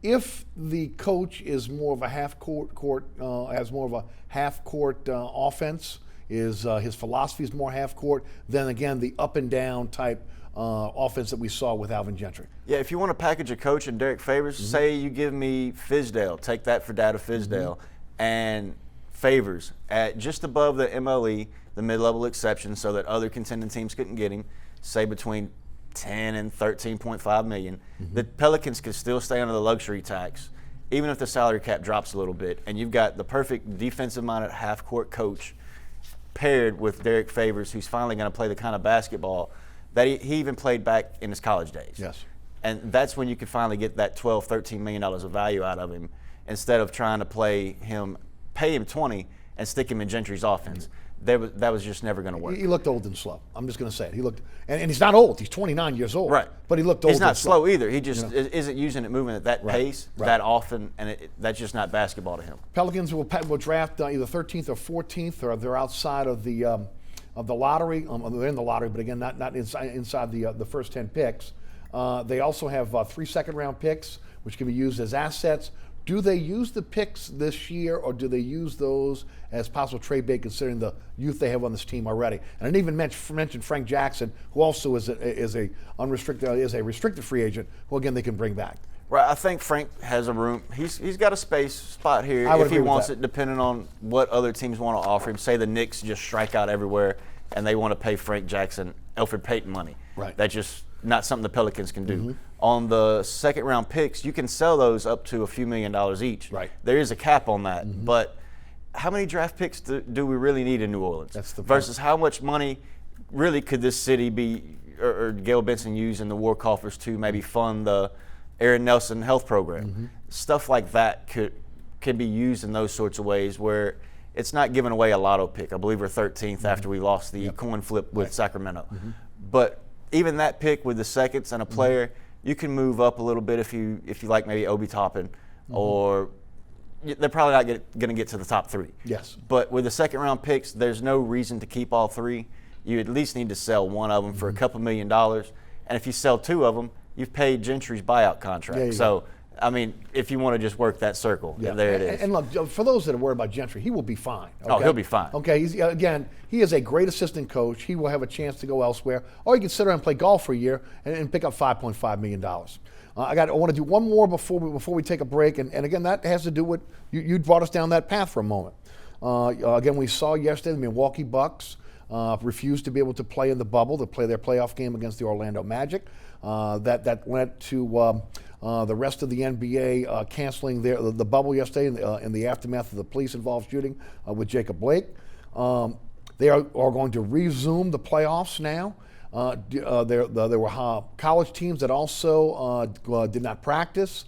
If the coach is more of a has more of a half-court offense, his philosophy is more half-court, then again the up and down type offense that we saw with Alvin Gentry. Yeah, if you want to package a coach and Derek Favors, say you give me Fizdale, take that for Data Fizdale, and Favors at just above the MLE, the mid-level exception, so that other contending teams couldn't get him, say between 10 and 13.5 million. The Pelicans could still stay under the luxury tax, even if the salary cap drops a little bit, and you've got the perfect defensive-minded half-court coach paired with Derek Favors, who's finally going to play the kind of basketball that he even played back in his college days. Yes. And that's when you could finally get that $12, $13 million of value out of him, instead of trying to pay him 20 and stick him in Gentry's offense. That was just never going to work. He looked old and slow. I'm just going to say it. He looked, and he's not old. He's 29 years old. Right. But he looked old. He's not and slow either. He just isn't using it, moving at that pace that often, and that's just not basketball to him. Pelicans will draft either 13th or 14th, or they're outside of the lottery. They're in the lottery, but again, not inside the first 10 picks. They also have 3 second-round picks, which can be used as assets. Do they use the picks this year, or do they use those as possible trade bait, considering the youth they have on this team already? And I didn't even mention Frank Jackson, who also is a restricted free agent, who again they can bring back. Right, I think Frank has a room. He's got a spot here if he wants it, depending on what other teams want to offer him. Say the Knicks just strike out everywhere, and they want to pay Frank Jackson Elfrid Payton money. Right. That's just not something the Pelicans can do. On the second-round picks, you can sell those up to a few $1 million each. Right. There is a cap on that, but how many draft picks do we really need in New Orleans? That's the point. Versus how much money really could this city be, or Gail Benson use in the war coffers to maybe fund the Aaron Nelson health program? Stuff like that can be used in those sorts of ways where it's not giving away a lotto pick. I believe we're 13th after we lost the coin flip with Sacramento. But even that pick with the seconds and a player, you can move up a little bit if you like maybe Obi Toppin, or they're probably not going to get to the top 3. Yes. But with the second-round picks, there's no reason to keep all 3. You at least need to sell one of them for a couple $1 million. And if you sell 2 of them, you've paid Gentry's buyout contract. So, I mean, if you want to just work that circle, there it is. And look, for those that are worried about Gentry, he will be fine. Okay? Oh, he'll be fine. Okay, he is a great assistant coach. He will have a chance to go elsewhere. Or he can sit around and play golf for a year and pick up $5.5 million. I want to do one more before we take a break. And again, that has to do with, you brought us down that path for a moment. Again, we saw yesterday the Milwaukee Bucks refused to be able to play in the bubble, to play their playoff game against the Orlando Magic. That led to the rest of the NBA canceling the bubble yesterday in the aftermath of the police-involved shooting with Jacob Blake. They are going to resume the playoffs now. There were college teams that also did not practice,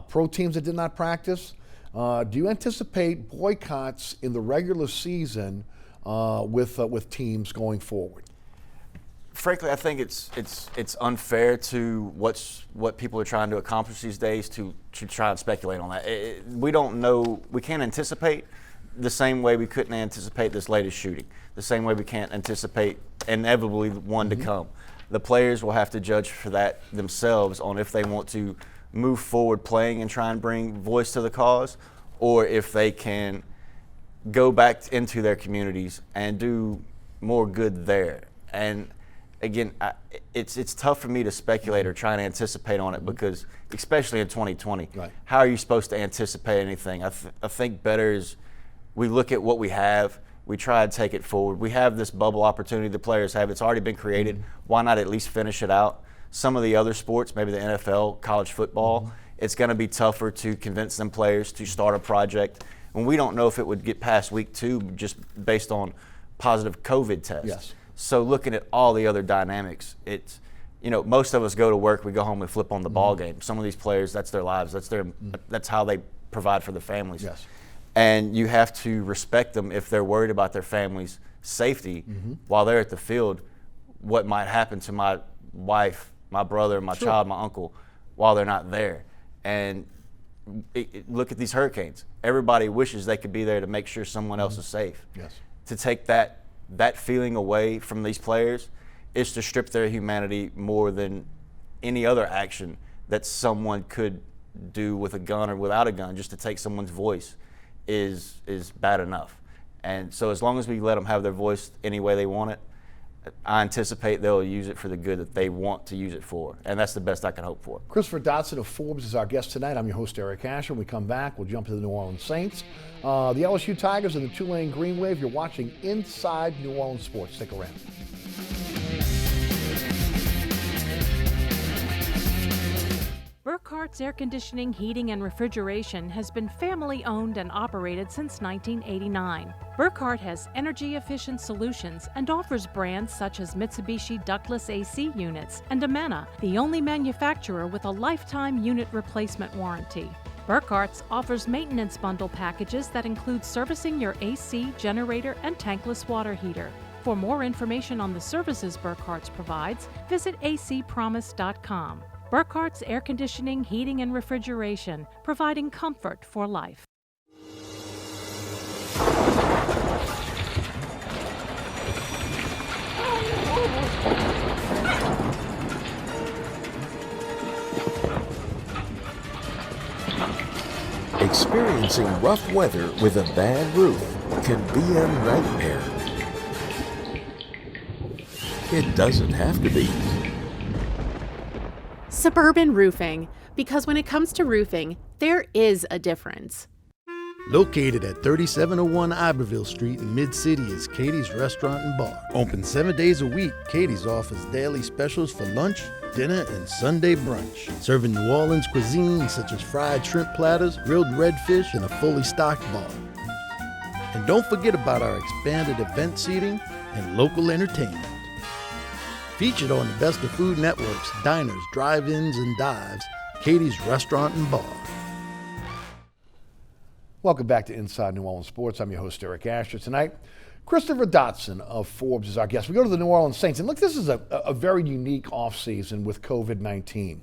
pro teams that did not practice. Do you anticipate boycotts in the regular season with teams going forward? frankly, I think it's unfair to what people are trying to accomplish these days to try and speculate on that. We don't know. We can't anticipate the same way we couldn't anticipate this latest shooting. The same way we can't anticipate inevitably one to come. The players will have to judge for that themselves on if they want to move forward playing and try and bring voice to the cause, or if they can go back into their communities and do more good there. And again, it's tough for me to speculate or try and anticipate on it because, especially in 2020, right. How are you supposed to anticipate anything? I think better is we look at what we have, we try to take it forward. We have this bubble opportunity the players have. It's already been created. Why not at least finish it out? Some of the other sports, maybe the NFL, college football, it's going to be tougher to convince them players to start a project. And we don't know if it would get past week 2 just based on positive COVID tests. Yes. So looking at all the other dynamics, it's, most of us go to work, we go home and flip on the ball game. Some of these players, that's their lives. That's how they provide for their families. Yes. And you have to respect them if they're worried about their family's safety while they're at the field. What might happen to my wife, my brother, my child, my uncle, while they're not there. And look at these hurricanes. Everybody wishes they could be there to make sure someone else is safe. Yes. To take that feeling away from these players is to strip their humanity more than any other action that someone could do with a gun or without a gun. Just to take someone's voice is bad enough. And so as long as we let them have their voice any way they want it, I anticipate they'll use it for the good that they want to use it for. And that's the best I can hope for. Christopher Dodson of Forbes is our guest tonight. I'm your host, Eric Asher. When we come back, we'll jump to the New Orleans Saints, the LSU Tigers, and the Tulane Green Wave. You're watching Inside New Orleans Sports. Stick around. Burkhart's Air Conditioning, Heating, and Refrigeration has been family-owned and operated since 1989. Burkhart has energy-efficient solutions and offers brands such as Mitsubishi ductless AC units and Amana, the only manufacturer with a lifetime unit replacement warranty. Burkhart's offers maintenance bundle packages that include servicing your AC, generator, and tankless water heater. For more information on the services Burkhart's provides, visit acpromise.com. Burkhart's Air Conditioning, Heating, and Refrigeration, providing comfort for life. Experiencing rough weather with a bad roof can be a nightmare. It doesn't have to be. Suburban Roofing, because when it comes to roofing, there is a difference. Located at 3701 Iberville Street in Mid-City is Katie's Restaurant and Bar. Open 7 days a week, Katie's offers daily specials for lunch, dinner, and Sunday brunch. Serving New Orleans cuisine such as fried shrimp platters, grilled redfish, and a fully stocked bar. And don't forget about our expanded event seating and local entertainment. Featured on the Best of Food Network's diners, drive-ins, and dives, Katie's Restaurant and Bar. Welcome back to Inside New Orleans Sports. I'm your host, Eric Asher. Tonight, Christopher Dodson of Forbes is our guest. We go to the New Orleans Saints. And look, this is a very unique offseason with COVID-19.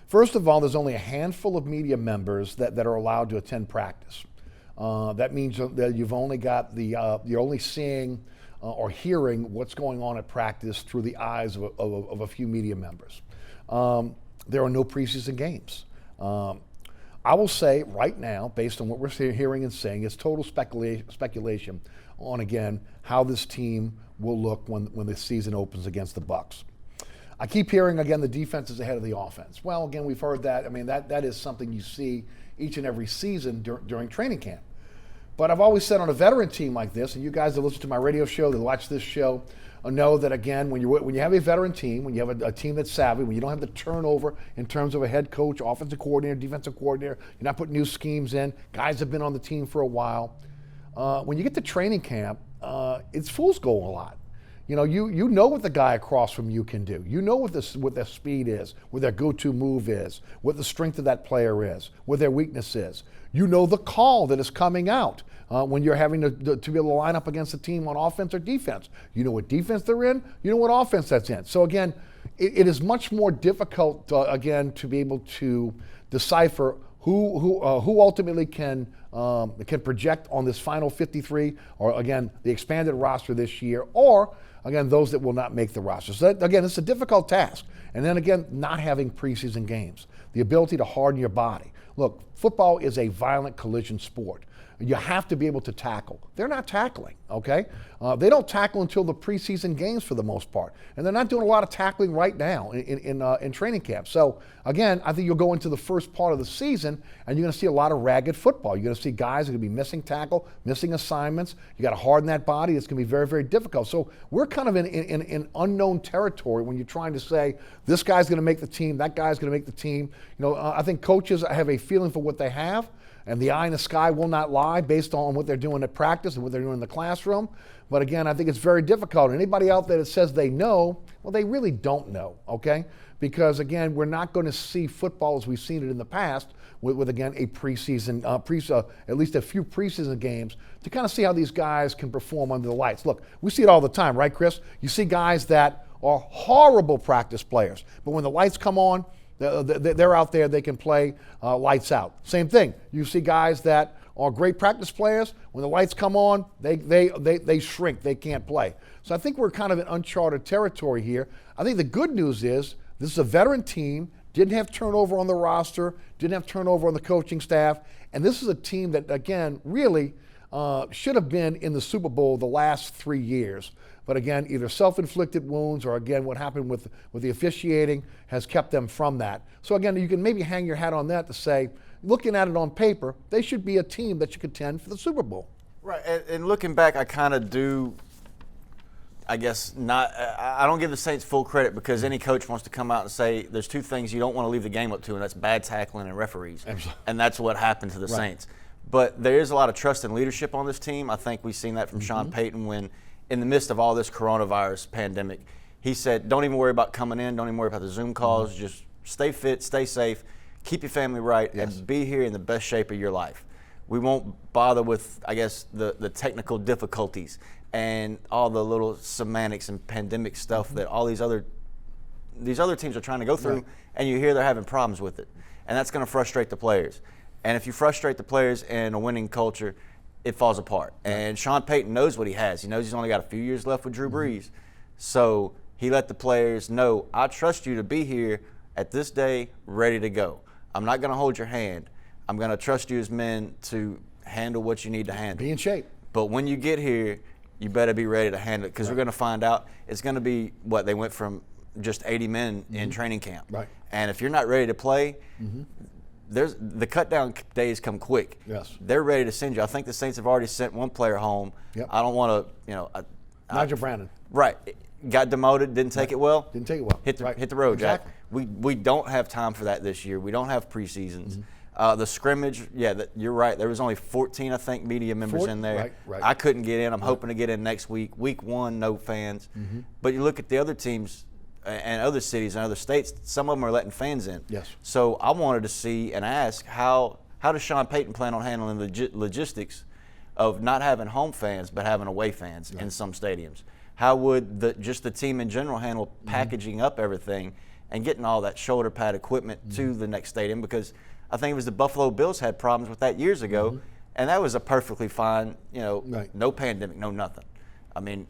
First of all, there's only a handful of media members that are allowed to attend practice. That means that you've only got you're only seeing or hearing what's going on at practice through the eyes of a few media members. There are no preseason games. I will say right now, based on what we're hearing and saying, it's total speculation on, again, how this team will look when the season opens against the Bucs. I keep hearing, again, the defense is ahead of the offense. Well, again, we've heard that. I mean, that is something you see each and every season during training camp. But I've always said on a veteran team like this, and you guys that listen to my radio show, that watch this show, know that, again, when you have a veteran team, when you have a team that's savvy, when you don't have the turnover in terms of a head coach, offensive coordinator, defensive coordinator, you're not putting new schemes in, guys have been on the team for a while. When you get to training camp, it's fool's gold a lot. You know, you know what the guy across from you can do. You know what their speed is, what their go-to move is, what the strength of that player is, what their weakness is. You know the call that is coming out when you're having to be able to line up against a team on offense or defense. You know what defense they're in. You know what offense that's in. So again, it is much more difficult again to be able to decipher who ultimately can project on this final 53, or again the expanded roster this year, or again those that will not make the roster. So that, again, it's a difficult task. And then again, not having preseason games, the ability to harden your body. Look, football is a violent collision sport. You have to be able to tackle. They're not tackling, okay? They don't tackle until the preseason games for the most part. And they're not doing a lot of tackling right now in training camp. So, again, I think you'll go into the first part of the season and you're going to see a lot of ragged football. You're going to see guys that are going to be missing tackle, missing assignments. You got to harden that body. It's going to be very, very difficult. So we're kind of in unknown territory when you're trying to say, this guy's going to make the team, that guy's going to make the team. You know, I think coaches have a feeling for what they have. And the eye in the sky will not lie based on what they're doing at practice and what they're doing in the classroom. But again, I think it's very difficult. Anybody out there that says they know, well, they really don't know, okay? Because again, we're not going to see football as we've seen it in the past with again, a preseason, at least a few preseason games to kind of see how these guys can perform under the lights. Look, we see it all the time, right, Chris? You see guys that are horrible practice players, but when the lights come on, they're out there, they can play lights out. Same thing. You see guys that are great practice players. When the lights come on, they shrink. They can't play. So I think we're kind of in uncharted territory here. I think the good news is this is a veteran team, didn't have turnover on the roster, didn't have turnover on the coaching staff, and this is a team that, again, really should have been in the Super Bowl the last 3 years. But again, either self-inflicted wounds or again what happened with the officiating has kept them from that. So again, you can maybe hang your hat on that to say, looking at it on paper, they should be a team that should contend for the Super Bowl. Right, and looking back, I kind of do, I guess, I don't give the Saints full credit because any coach wants to come out and say there's two things you don't want to leave the game up to, and that's bad tackling and referees. Absolutely. And that's what happened to the Saints. But there is a lot of trust and leadership on this team. I think we've seen that from Sean Payton when, in the midst of all this coronavirus pandemic, he said, don't even worry about coming in, don't even worry about the Zoom calls, just stay fit, stay safe, keep your family right, and be here in the best shape of your life. We won't bother with, I guess, the technical difficulties and all the little semantics and pandemic stuff that all these other teams are trying to go through, and you hear they're having problems with it. And that's going to frustrate the players. And if you frustrate the players in a winning culture, it falls apart. And Sean Payton knows what he has. He knows he's only got a few years left with Drew Brees. So he let the players know, I trust you to be here at this day ready to go. I'm not going to hold your hand. I'm going to trust you as men to handle what you need to handle. Be in shape. But when you get here, you better be ready to handle it because we're going to find out it's going to be they went from just 80 men in training camp. Right. And if you're not ready to play, there's the cut down days come quick. Yes. They're ready to send you. I think the Saints have already sent one player home. Yep. I don't want to, Nigel Brandon. Right. Got demoted, didn't take it well. Didn't take it well. Hit the road, exactly. Jack. We don't have time for that this year. We don't have preseasons. The scrimmage, you're right. There was only 14, I think, media members in there. Right. I couldn't get in. I'm hoping to get in next week. Week 1, no fans. But you look at the other teams and other cities and other states, some of them are letting fans in. Yes. So I wanted to see and ask how does Sean Payton plan on handling the logistics of not having home fans but having away fans in some stadiums? How would the team in general handle packaging up everything and getting all that shoulder pad equipment to the next stadium? Because I think it was the Buffalo Bills had problems with that years ago, and that was a perfectly fine, no pandemic, no nothing. I mean,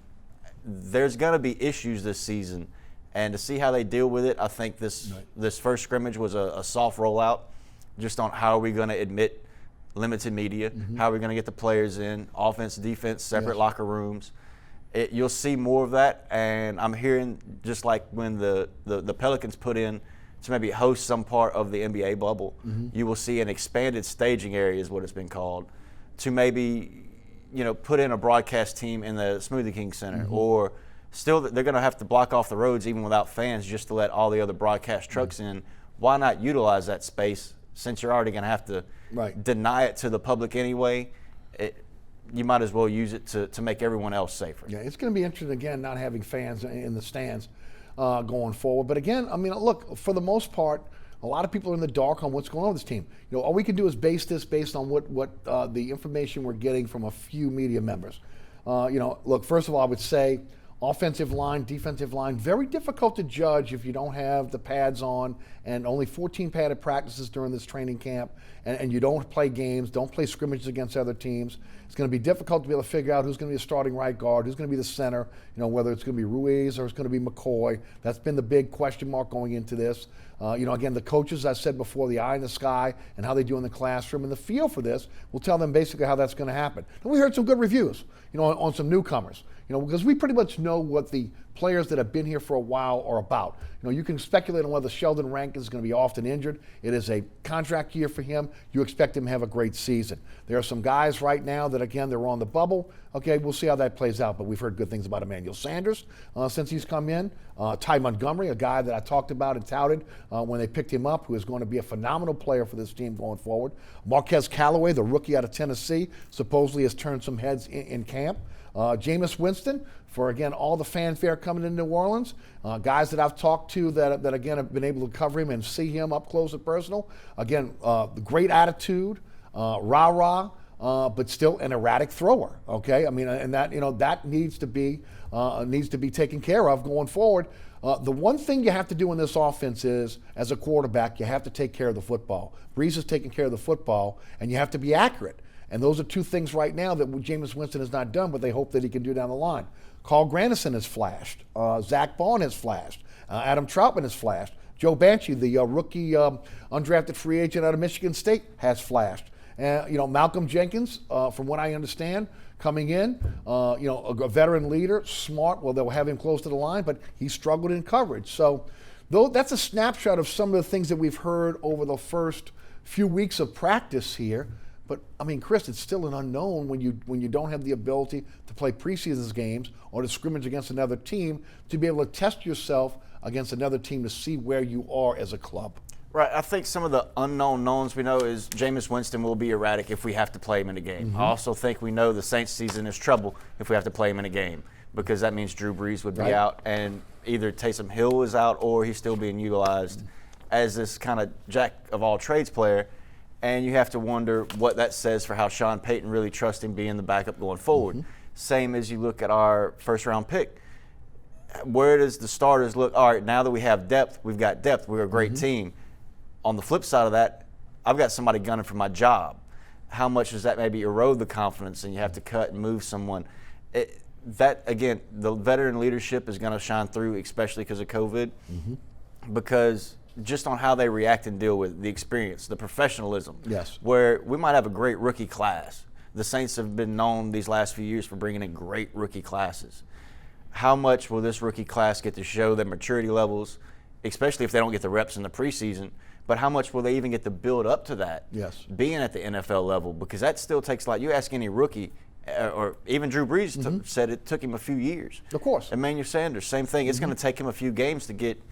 there's going to be issues this season, and to see how they deal with it, I think this first scrimmage was a soft rollout just on how are we going to admit limited media, how are we going to get the players in, offense, defense, separate locker rooms. You'll see more of that, and I'm hearing just like when the Pelicans put in to maybe host some part of the NBA bubble, you will see an expanded staging area is what it's been called, to maybe put in a broadcast team in the Smoothie King Center, or still they're going to have to block off the roads even without fans just to let all the other broadcast trucks in. Why not utilize that space since you're already going to have to deny it to the public anyway? you might as well use it to make everyone else safer. Yeah, it's going to be interesting, again, not having fans in the stands going forward. But again, I mean, look, for the most part, a lot of people are in the dark on what's going on with this team. You know, all we can do is base this based on what the information we're getting from a few media members. You know, look, first of all, I would say offensive line, defensive line, very difficult to judge if you don't have the pads on and only 14 padded practices during this training camp, and you don't play games, don't play scrimmages against other teams. It's going to be difficult to be able to figure out who's going to be a starting right guard, who's going to be the center, you know, whether it's going to be Ruiz or it's going to be McCoy. That's been the big question mark going into this. You know, again, the coaches, I said before, the eye in the sky and how they do in the classroom, and the feel for this will tell them basically how that's going to happen. And we heard some good reviews, you know, on some newcomers, you know, because we pretty much know what the players that have been here for a while are about. You know, you can speculate on whether Sheldon Rankin is going to be often injured. It is a contract year for him. You expect him to have a great season. There are some guys right now that, again, they're on the bubble. Okay, we'll see how that plays out, but we've heard good things about Emmanuel Sanders since he's come in. Ty Montgomery, a guy that I talked about and touted when they picked him up, who is going to be a phenomenal player for this team going forward. Marquez Callaway, the rookie out of Tennessee, supposedly has turned some heads in camp. Jameis Winston, for, again, all the fanfare coming in New Orleans. Guys that I've talked to that, again, have been able to cover him and see him up close and personal. Again, the great attitude, rah-rah, but still an erratic thrower, okay? I mean, and that, you know, that needs to be taken care of going forward. The one thing you have to do in this offense is, as a quarterback, you have to take care of the football. Breeze is taking care of the football, and you have to be accurate. And those are two things right now that Jameis Winston has not done, but they hope that he can do down the line. Carl Granderson has flashed. Zach Bond has flashed. Adam Troutman has flashed. Joe Banshee, the rookie undrafted free agent out of Michigan State, has flashed. You know, Malcolm Jenkins, from what I understand, coming in, you know, a veteran leader, smart. Well, they'll have him close to the line, but he struggled in coverage. So though that's a snapshot of some of the things that we've heard over the first few weeks of practice here. But, I mean, Chris, it's still an unknown when you don't have the ability to play preseason games or to scrimmage against another team to be able to test yourself against another team to see where you are as a club. Right. I think some of the unknown knowns we know is Jameis Winston will be erratic if we have to play him in a game. I also think we know the Saints season is trouble if we have to play him in a game, because that means Drew Brees would be out, and either Taysom Hill is out or he's still being utilized as this kind of jack of all trades player. And you have to wonder what that says for how Sean Payton really trusts him being the backup going forward. Same as you look at our first-round pick. Where does the starters look? All right, now that we have depth, we've got depth. We're a great team. On the flip side of that, I've got somebody gunning for my job. How much does that maybe erode the confidence, and you have to cut and move someone? That, again, the veteran leadership is going to shine through, especially because of COVID, because just on how they react and deal with the experience, the professionalism. Yes. Where we might have a great rookie class. The Saints have been known these last few years for bringing in great rookie classes. How much will this rookie class get to show their maturity levels, especially if they don't get the reps in the preseason? But how much will they even get to build up to that? Yes. Being at the NFL level, because that still takes a lot. You ask any rookie, or even Drew Brees said it took him a few years. Of course. Emmanuel Sanders, same thing. It's going to take him a few games to get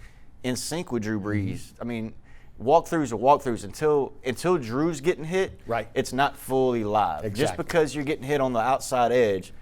in sync with Drew Brees. I mean, walkthroughs are walkthroughs. Until Drew's getting hit, it's not fully live. Exactly. Just because you're getting hit on the outside edge,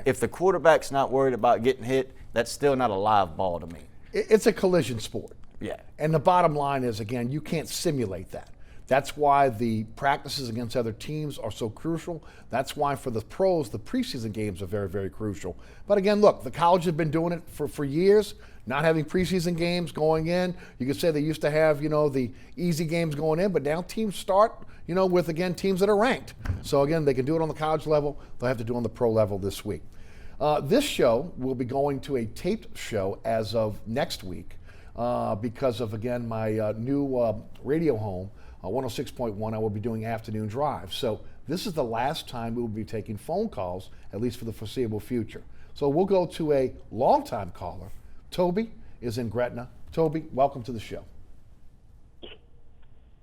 if the quarterback's not worried about getting hit, that's still not a live ball to me. It's a collision sport. Yeah. And the bottom line is, again, you can't simulate that. That's why the practices against other teams are so crucial. That's why for the pros, the preseason games are very, very crucial. But again, look, the college has been doing it for years, not having preseason games going in. You could say they used to have, you know, the easy games going in, but now teams start, you know, with, again, teams that are ranked. So again, they can do it on the college level. They'll have to do it on the pro level this week. This show will be going to a taped show as of next week because of, again, my new radio home. 106.1, I will be doing afternoon drive. So this is the last time we will be taking phone calls, at least for the foreseeable future. So we'll go to a longtime caller. Toby is in Gretna. Toby, welcome to the show.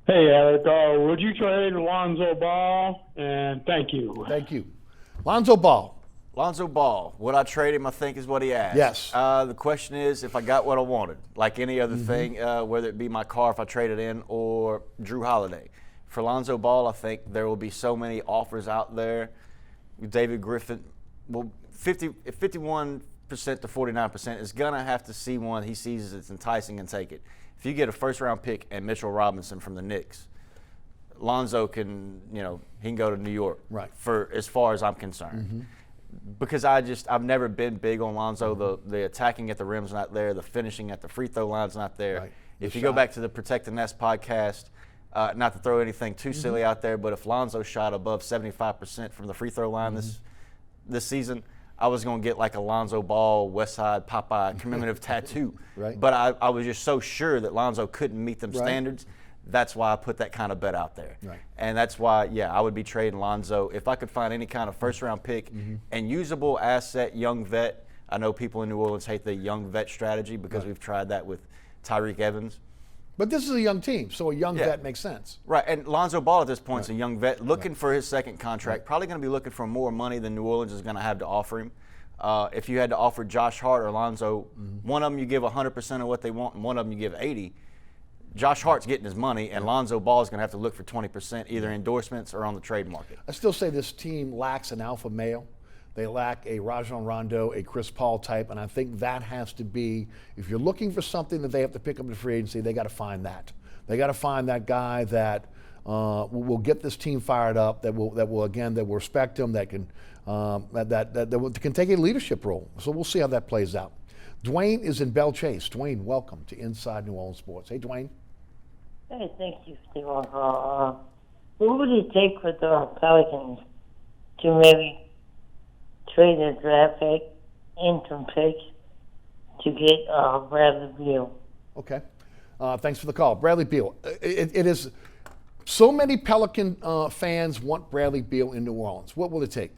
Hey, Eric. Would you trade Lonzo Ball? And thank you. Thank you. Lonzo Ball. Lonzo Ball, would I trade him, I think is what he asked. Yes. The question is if I got what I wanted, like any other thing, whether it be my car if I traded in or Drew Holiday. For Lonzo Ball, I think there will be so many offers out there. David Griffin, well, 51% to 49% is going to have to see one he sees as enticing and take it. If you get a first-round pick and Mitchell Robinson from the Knicks, Lonzo can, he can go to New York, right, for as far as I'm concerned. Because I've never been big on Lonzo. The attacking at the rim's not there. The finishing at the free throw line's not there. Right. If you go back to the Protect the Nest podcast, not to throw anything too silly out there, but if Lonzo shot above 75% from the free throw line this season, I was going to get like a Lonzo Ball, Westside Popeye commemorative tattoo. Right. But I was just so sure that Lonzo couldn't meet them Right. standards. That's why I put that kind of bet out there. Right. And that's why, I would be trading Lonzo. If I could find any kind of first-round pick and usable asset, young vet. I know people in New Orleans hate the young vet strategy because we've tried that with Tyreek Evans. But this is a young team, so a young vet makes sense. Right, and Lonzo Ball at this point is a young vet looking for his second contract, probably going to be looking for more money than New Orleans is going to have to offer him. If you had to offer Josh Hart or Lonzo, one of them you give 100% of what they want and one of them you give 80%. Josh Hart's getting his money, and Lonzo Ball is going to have to look for 20%, either endorsements or on the trade market. I still say this team lacks an alpha male. They lack a Rajon Rondo, a Chris Paul type, and I think that has to be, if you're looking for something that they have to pick up in free agency, they got to find that. They got to find that guy that will get this team fired up, that will respect him, that can take a leadership role. So we'll see how that plays out. Dwayne is in Belle Chase. Dwayne, welcome to Inside New Orleans Sports. Hey, Dwayne. Hey, thank you, Steve. What would it take for the Pelicans to maybe trade a draft pick, interim pick, to get Bradley Beal? Okay. Thanks for the call. Bradley Beal. It is so many Pelican fans want Bradley Beal in New Orleans. What will it take?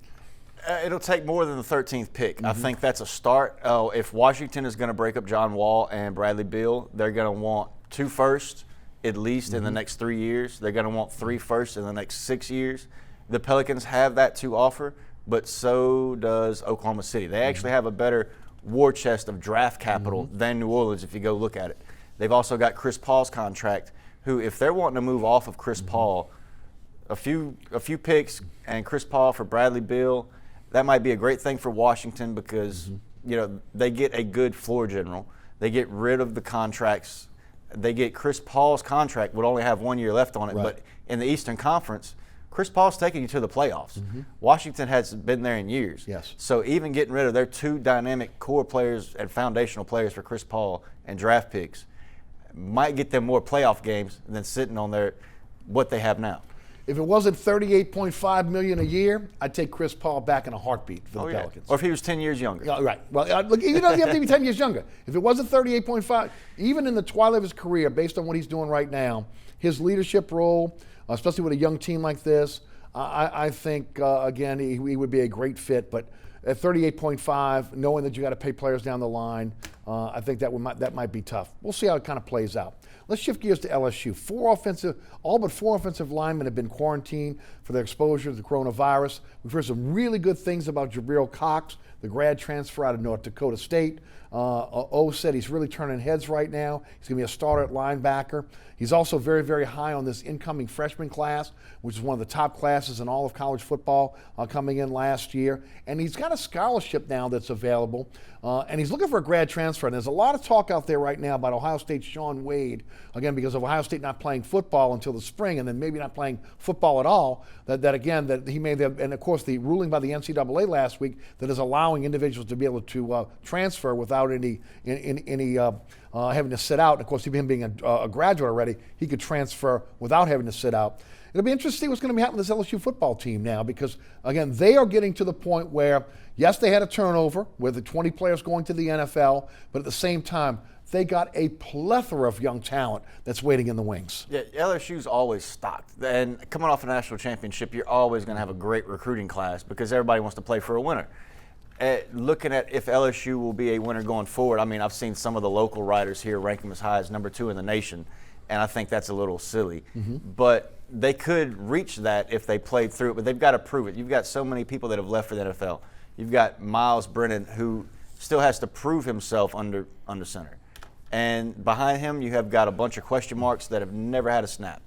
It'll take more than the 13th pick. I think that's a start. If Washington is going to break up John Wall and Bradley Beal, they're going to want 2 firsts at least in the next 3 years. They're going to want 3 firsts in the next 6 years. The Pelicans have that to offer, but so does Oklahoma City. They actually have a better war chest of draft capital than New Orleans if you go look at it. They've also got Chris Paul's contract, who, if they're wanting to move off of Chris Paul, a few picks and Chris Paul for Bradley Beal, that might be a great thing for Washington because they get a good floor general. They get rid of the contracts. They get Chris Paul's contract would only have 1 year left on it, but in the Eastern Conference, Chris Paul's taking you to the playoffs. Washington hasn't been there in years. Yes. So even getting rid of their 2 dynamic core players and foundational players for Chris Paul and draft picks might get them more playoff games than sitting on what they have now. If it wasn't $38.5 million a year, I'd take Chris Paul back in a heartbeat for the Pelicans. Or if he was 10 years younger. Yeah, right. Well, look, he doesn't have to be 10 years younger. If it wasn't 38.5, even in the twilight of his career, based on what he's doing right now, his leadership role, especially with a young team like this, I think, again, he would be a great fit. But at 38.5, knowing that you got to pay players down the line, I think that might be tough. We'll see how it kind of plays out. Let's shift gears to LSU. All but four offensive linemen have been quarantined for their exposure to the coronavirus. We've heard some really good things about Jabril Cox, the grad transfer out of North Dakota State. O said he's really turning heads right now. He's going to be a starter at linebacker. He's also very, very high on this incoming freshman class, which is one of the top classes in all of college football coming in last year. And he's got a scholarship now that's available. And he's looking for a grad transfer. And there's a lot of talk out there right now about Ohio State's Shaun Wade, again, because of Ohio State not playing football until the spring and then maybe not playing football at all, that he may have, and of course the ruling by the NCAA last week that is allowing individuals to be able to transfer without any having to sit out. And of course, him being a graduate already, he could transfer without having to sit out. It'll be interesting to see what's going to be happening to this LSU football team now because, again, they are getting to the point where, yes, they had a turnover with the 20 players going to the NFL, but at the same time, they got a plethora of young talent that's waiting in the wings. Yeah, LSU's always stocked. And coming off a national championship, you're always going to have a great recruiting class because everybody wants to play for a winner. Looking at if LSU will be a winner going forward, I mean, I've seen some of the local writers here rank them as high as number 2 in the nation, and I think that's a little silly. But they could reach that if they played through it, but they've got to prove it. You've got so many people that have left for the NFL. You've got Miles Brennan, who still has to prove himself under center. And behind him, you have got a bunch of question marks that have never had a snap.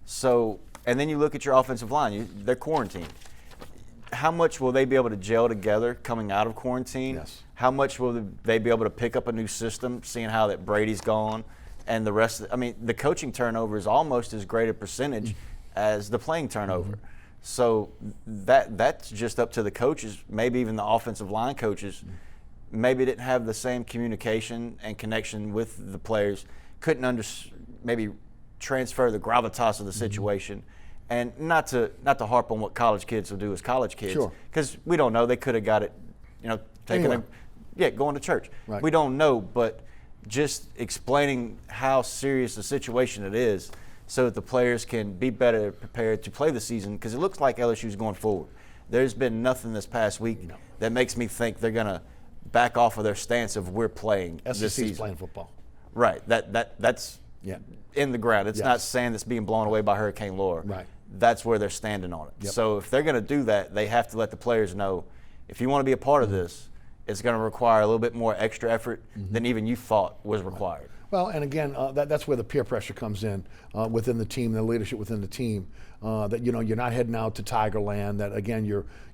So, and then you look at your offensive line. They're quarantined. how much will they be able to gel together coming out of quarantine? Yes. How much will they be able to pick up a new system, seeing how that Brady's gone and the rest I mean, the coaching turnover is almost as great a percentage as the playing turnover. So that's just up to the coaches, maybe even the offensive line coaches. Maybe didn't have the same communication and connection with the players, couldn't maybe transfer the gravitas of the situation. And not to harp on what college kids will do as college kids, because we don't know. They could have got it, going to church. Right. We don't know, but just explaining how serious the situation it is so that the players can be better prepared to play the season, because it looks like LSU's going forward. There's been nothing this past week that makes me think they're going to back off of their stance of we're playing this season. SEC's playing football. Right. That's in the ground. It's not sand that's being blown away by Hurricane Laura. Right. That's where they're standing on it. Yep. So if they're going to do that, they have to let the players know, if you want to be a part of this, it's going to require a little bit more extra effort than even you thought was required. Well, and again, that's where the peer pressure comes in within the team, the leadership within the team. That you're not heading out to Tigerland. That again,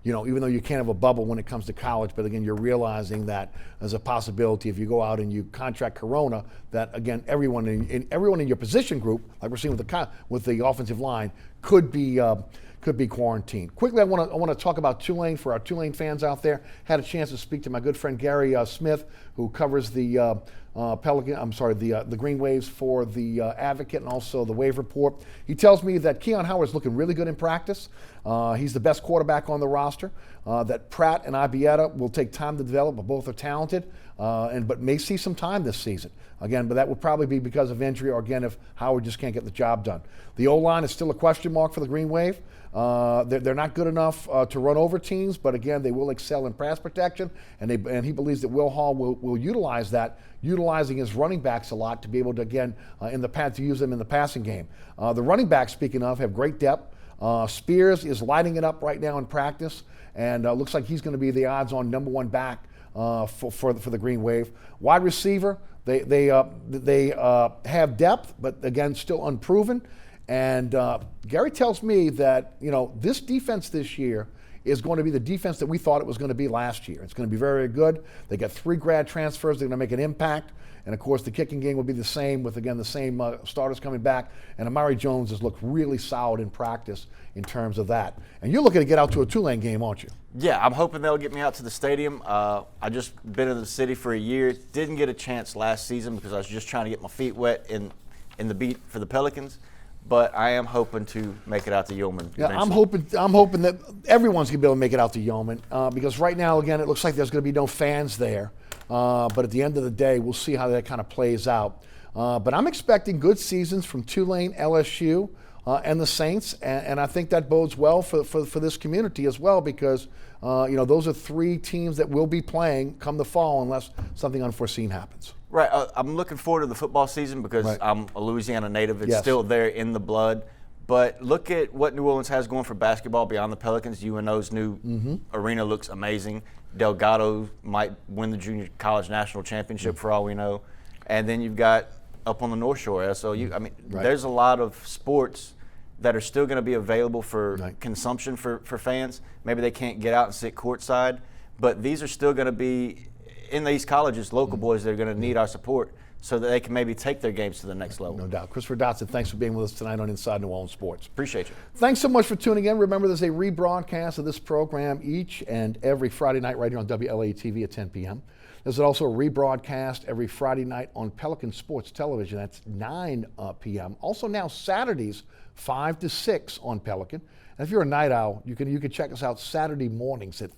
even though you can't have a bubble when it comes to college, but again, you're realizing that as a possibility if you go out and you contract Corona, that again, everyone in your position group, like we're seeing with the offensive line, could be quarantined. Quickly, I want to talk about Tulane for our Tulane fans out there. Had a chance to speak to my good friend Gary Smith, who covers the the Green Waves for the Advocate and also the Wave Report. He tells me that Keon Howard's looking really good in practice. He's the best quarterback on the roster. That Pratt and Ibieta will take time to develop, but both are talented, but may see some time this season. Again, but that would probably be because of injury or again if Howard just can't get the job done. The O-line is still a question mark for the Green Wave. They're not good enough to run over teams, but again, they will excel in pass protection, and he believes that Will Hall will utilize that, utilizing his running backs a lot to be able to, again, to use them in the passing game. The running backs, speaking of, have great depth. Spears is lighting it up right now in practice, and looks like he's going to be the odds-on number one back for the Green Wave. Wide receiver, they have depth, but again, still unproven. And Gary tells me that, this defense this year is going to be the defense that we thought it was going to be last year. It's going to be very, very good. They got 3 grad transfers. They're going to make an impact. And, of course, the kicking game will be the same with, again, the same starters coming back. And Amari Jones has looked really solid in practice in terms of that. And you're looking to get out to a Tulane game, aren't you? Yeah, I'm hoping they'll get me out to the stadium. I just been in the city for a year. Didn't get a chance last season because I was just trying to get my feet wet in the beat for the Pelicans. But I am hoping to make it out to Yeoman. Yeah, I'm hoping that everyone's going to be able to make it out to Yeoman because right now, again, it looks like there's going to be no fans there. But at the end of the day, we'll see how that kind of plays out. But I'm expecting good seasons from Tulane, LSU, and the Saints, and I think that bodes well for this community as well because those are 3 teams that will be playing come the fall unless something unforeseen happens. Right. I'm looking forward to the football season because I'm a Louisiana native. It's still there in the blood. But look at what New Orleans has going for basketball beyond the Pelicans. UNO's new arena looks amazing. Delgado might win the junior college national championship for all we know. And then you've got up on the North Shore, SOU. I mean, there's a lot of sports that are still going to be available for consumption for fans. Maybe they can't get out and sit courtside, but these are still going to be in these colleges, local boys that are going to need our support so that they can maybe take their games to the next level. No doubt. Christopher Dodson, thanks for being with us tonight on Inside New Orleans Sports. Appreciate you. Thanks so much for tuning in. Remember, there's a rebroadcast of this program each and every Friday night right here on WLAE-TV at 10 p.m. There's also a rebroadcast every Friday night on Pelican Sports Television. That's 9 p.m. Also now Saturdays, 5 to 6 on Pelican. And if you're a night owl, you can check us out Saturday mornings at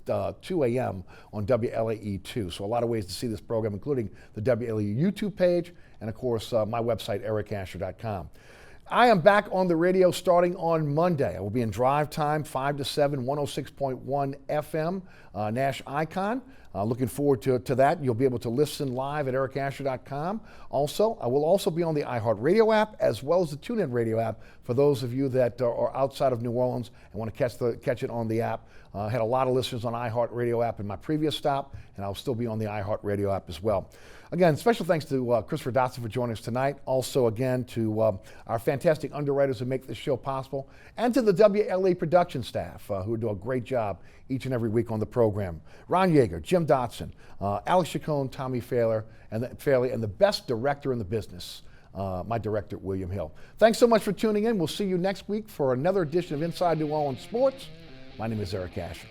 2 a.m. on WLAE-2. So a lot of ways to see this program, including the WLAE YouTube page and, of course, my website, ericasher.com. I am back on the radio starting on Monday. I will be in drive time, 5 to 7, 106.1 FM, Nash Icon. Looking forward to that. You'll be able to listen live at ericasher.com. Also, I will also be on the iHeartRadio app as well as the TuneIn Radio app for those of you that are outside of New Orleans and want to catch it on the app. I had a lot of listeners on iHeartRadio app in my previous stop, and I'll still be on the iHeartRadio app as well. Again, special thanks to Christopher Dodson for joining us tonight. Also, again, to our fantastic fantastic underwriters who make this show possible, and to the WLAE production staff who do a great job each and every week on the program. Ron Yeager, Jim Dodson, Alex Chacon, Tommy Fairley, and the best director in the business, my director, William Hill. Thanks so much for tuning in. We'll see you next week for another edition of Inside New Orleans Sports. My name is Eric Asher.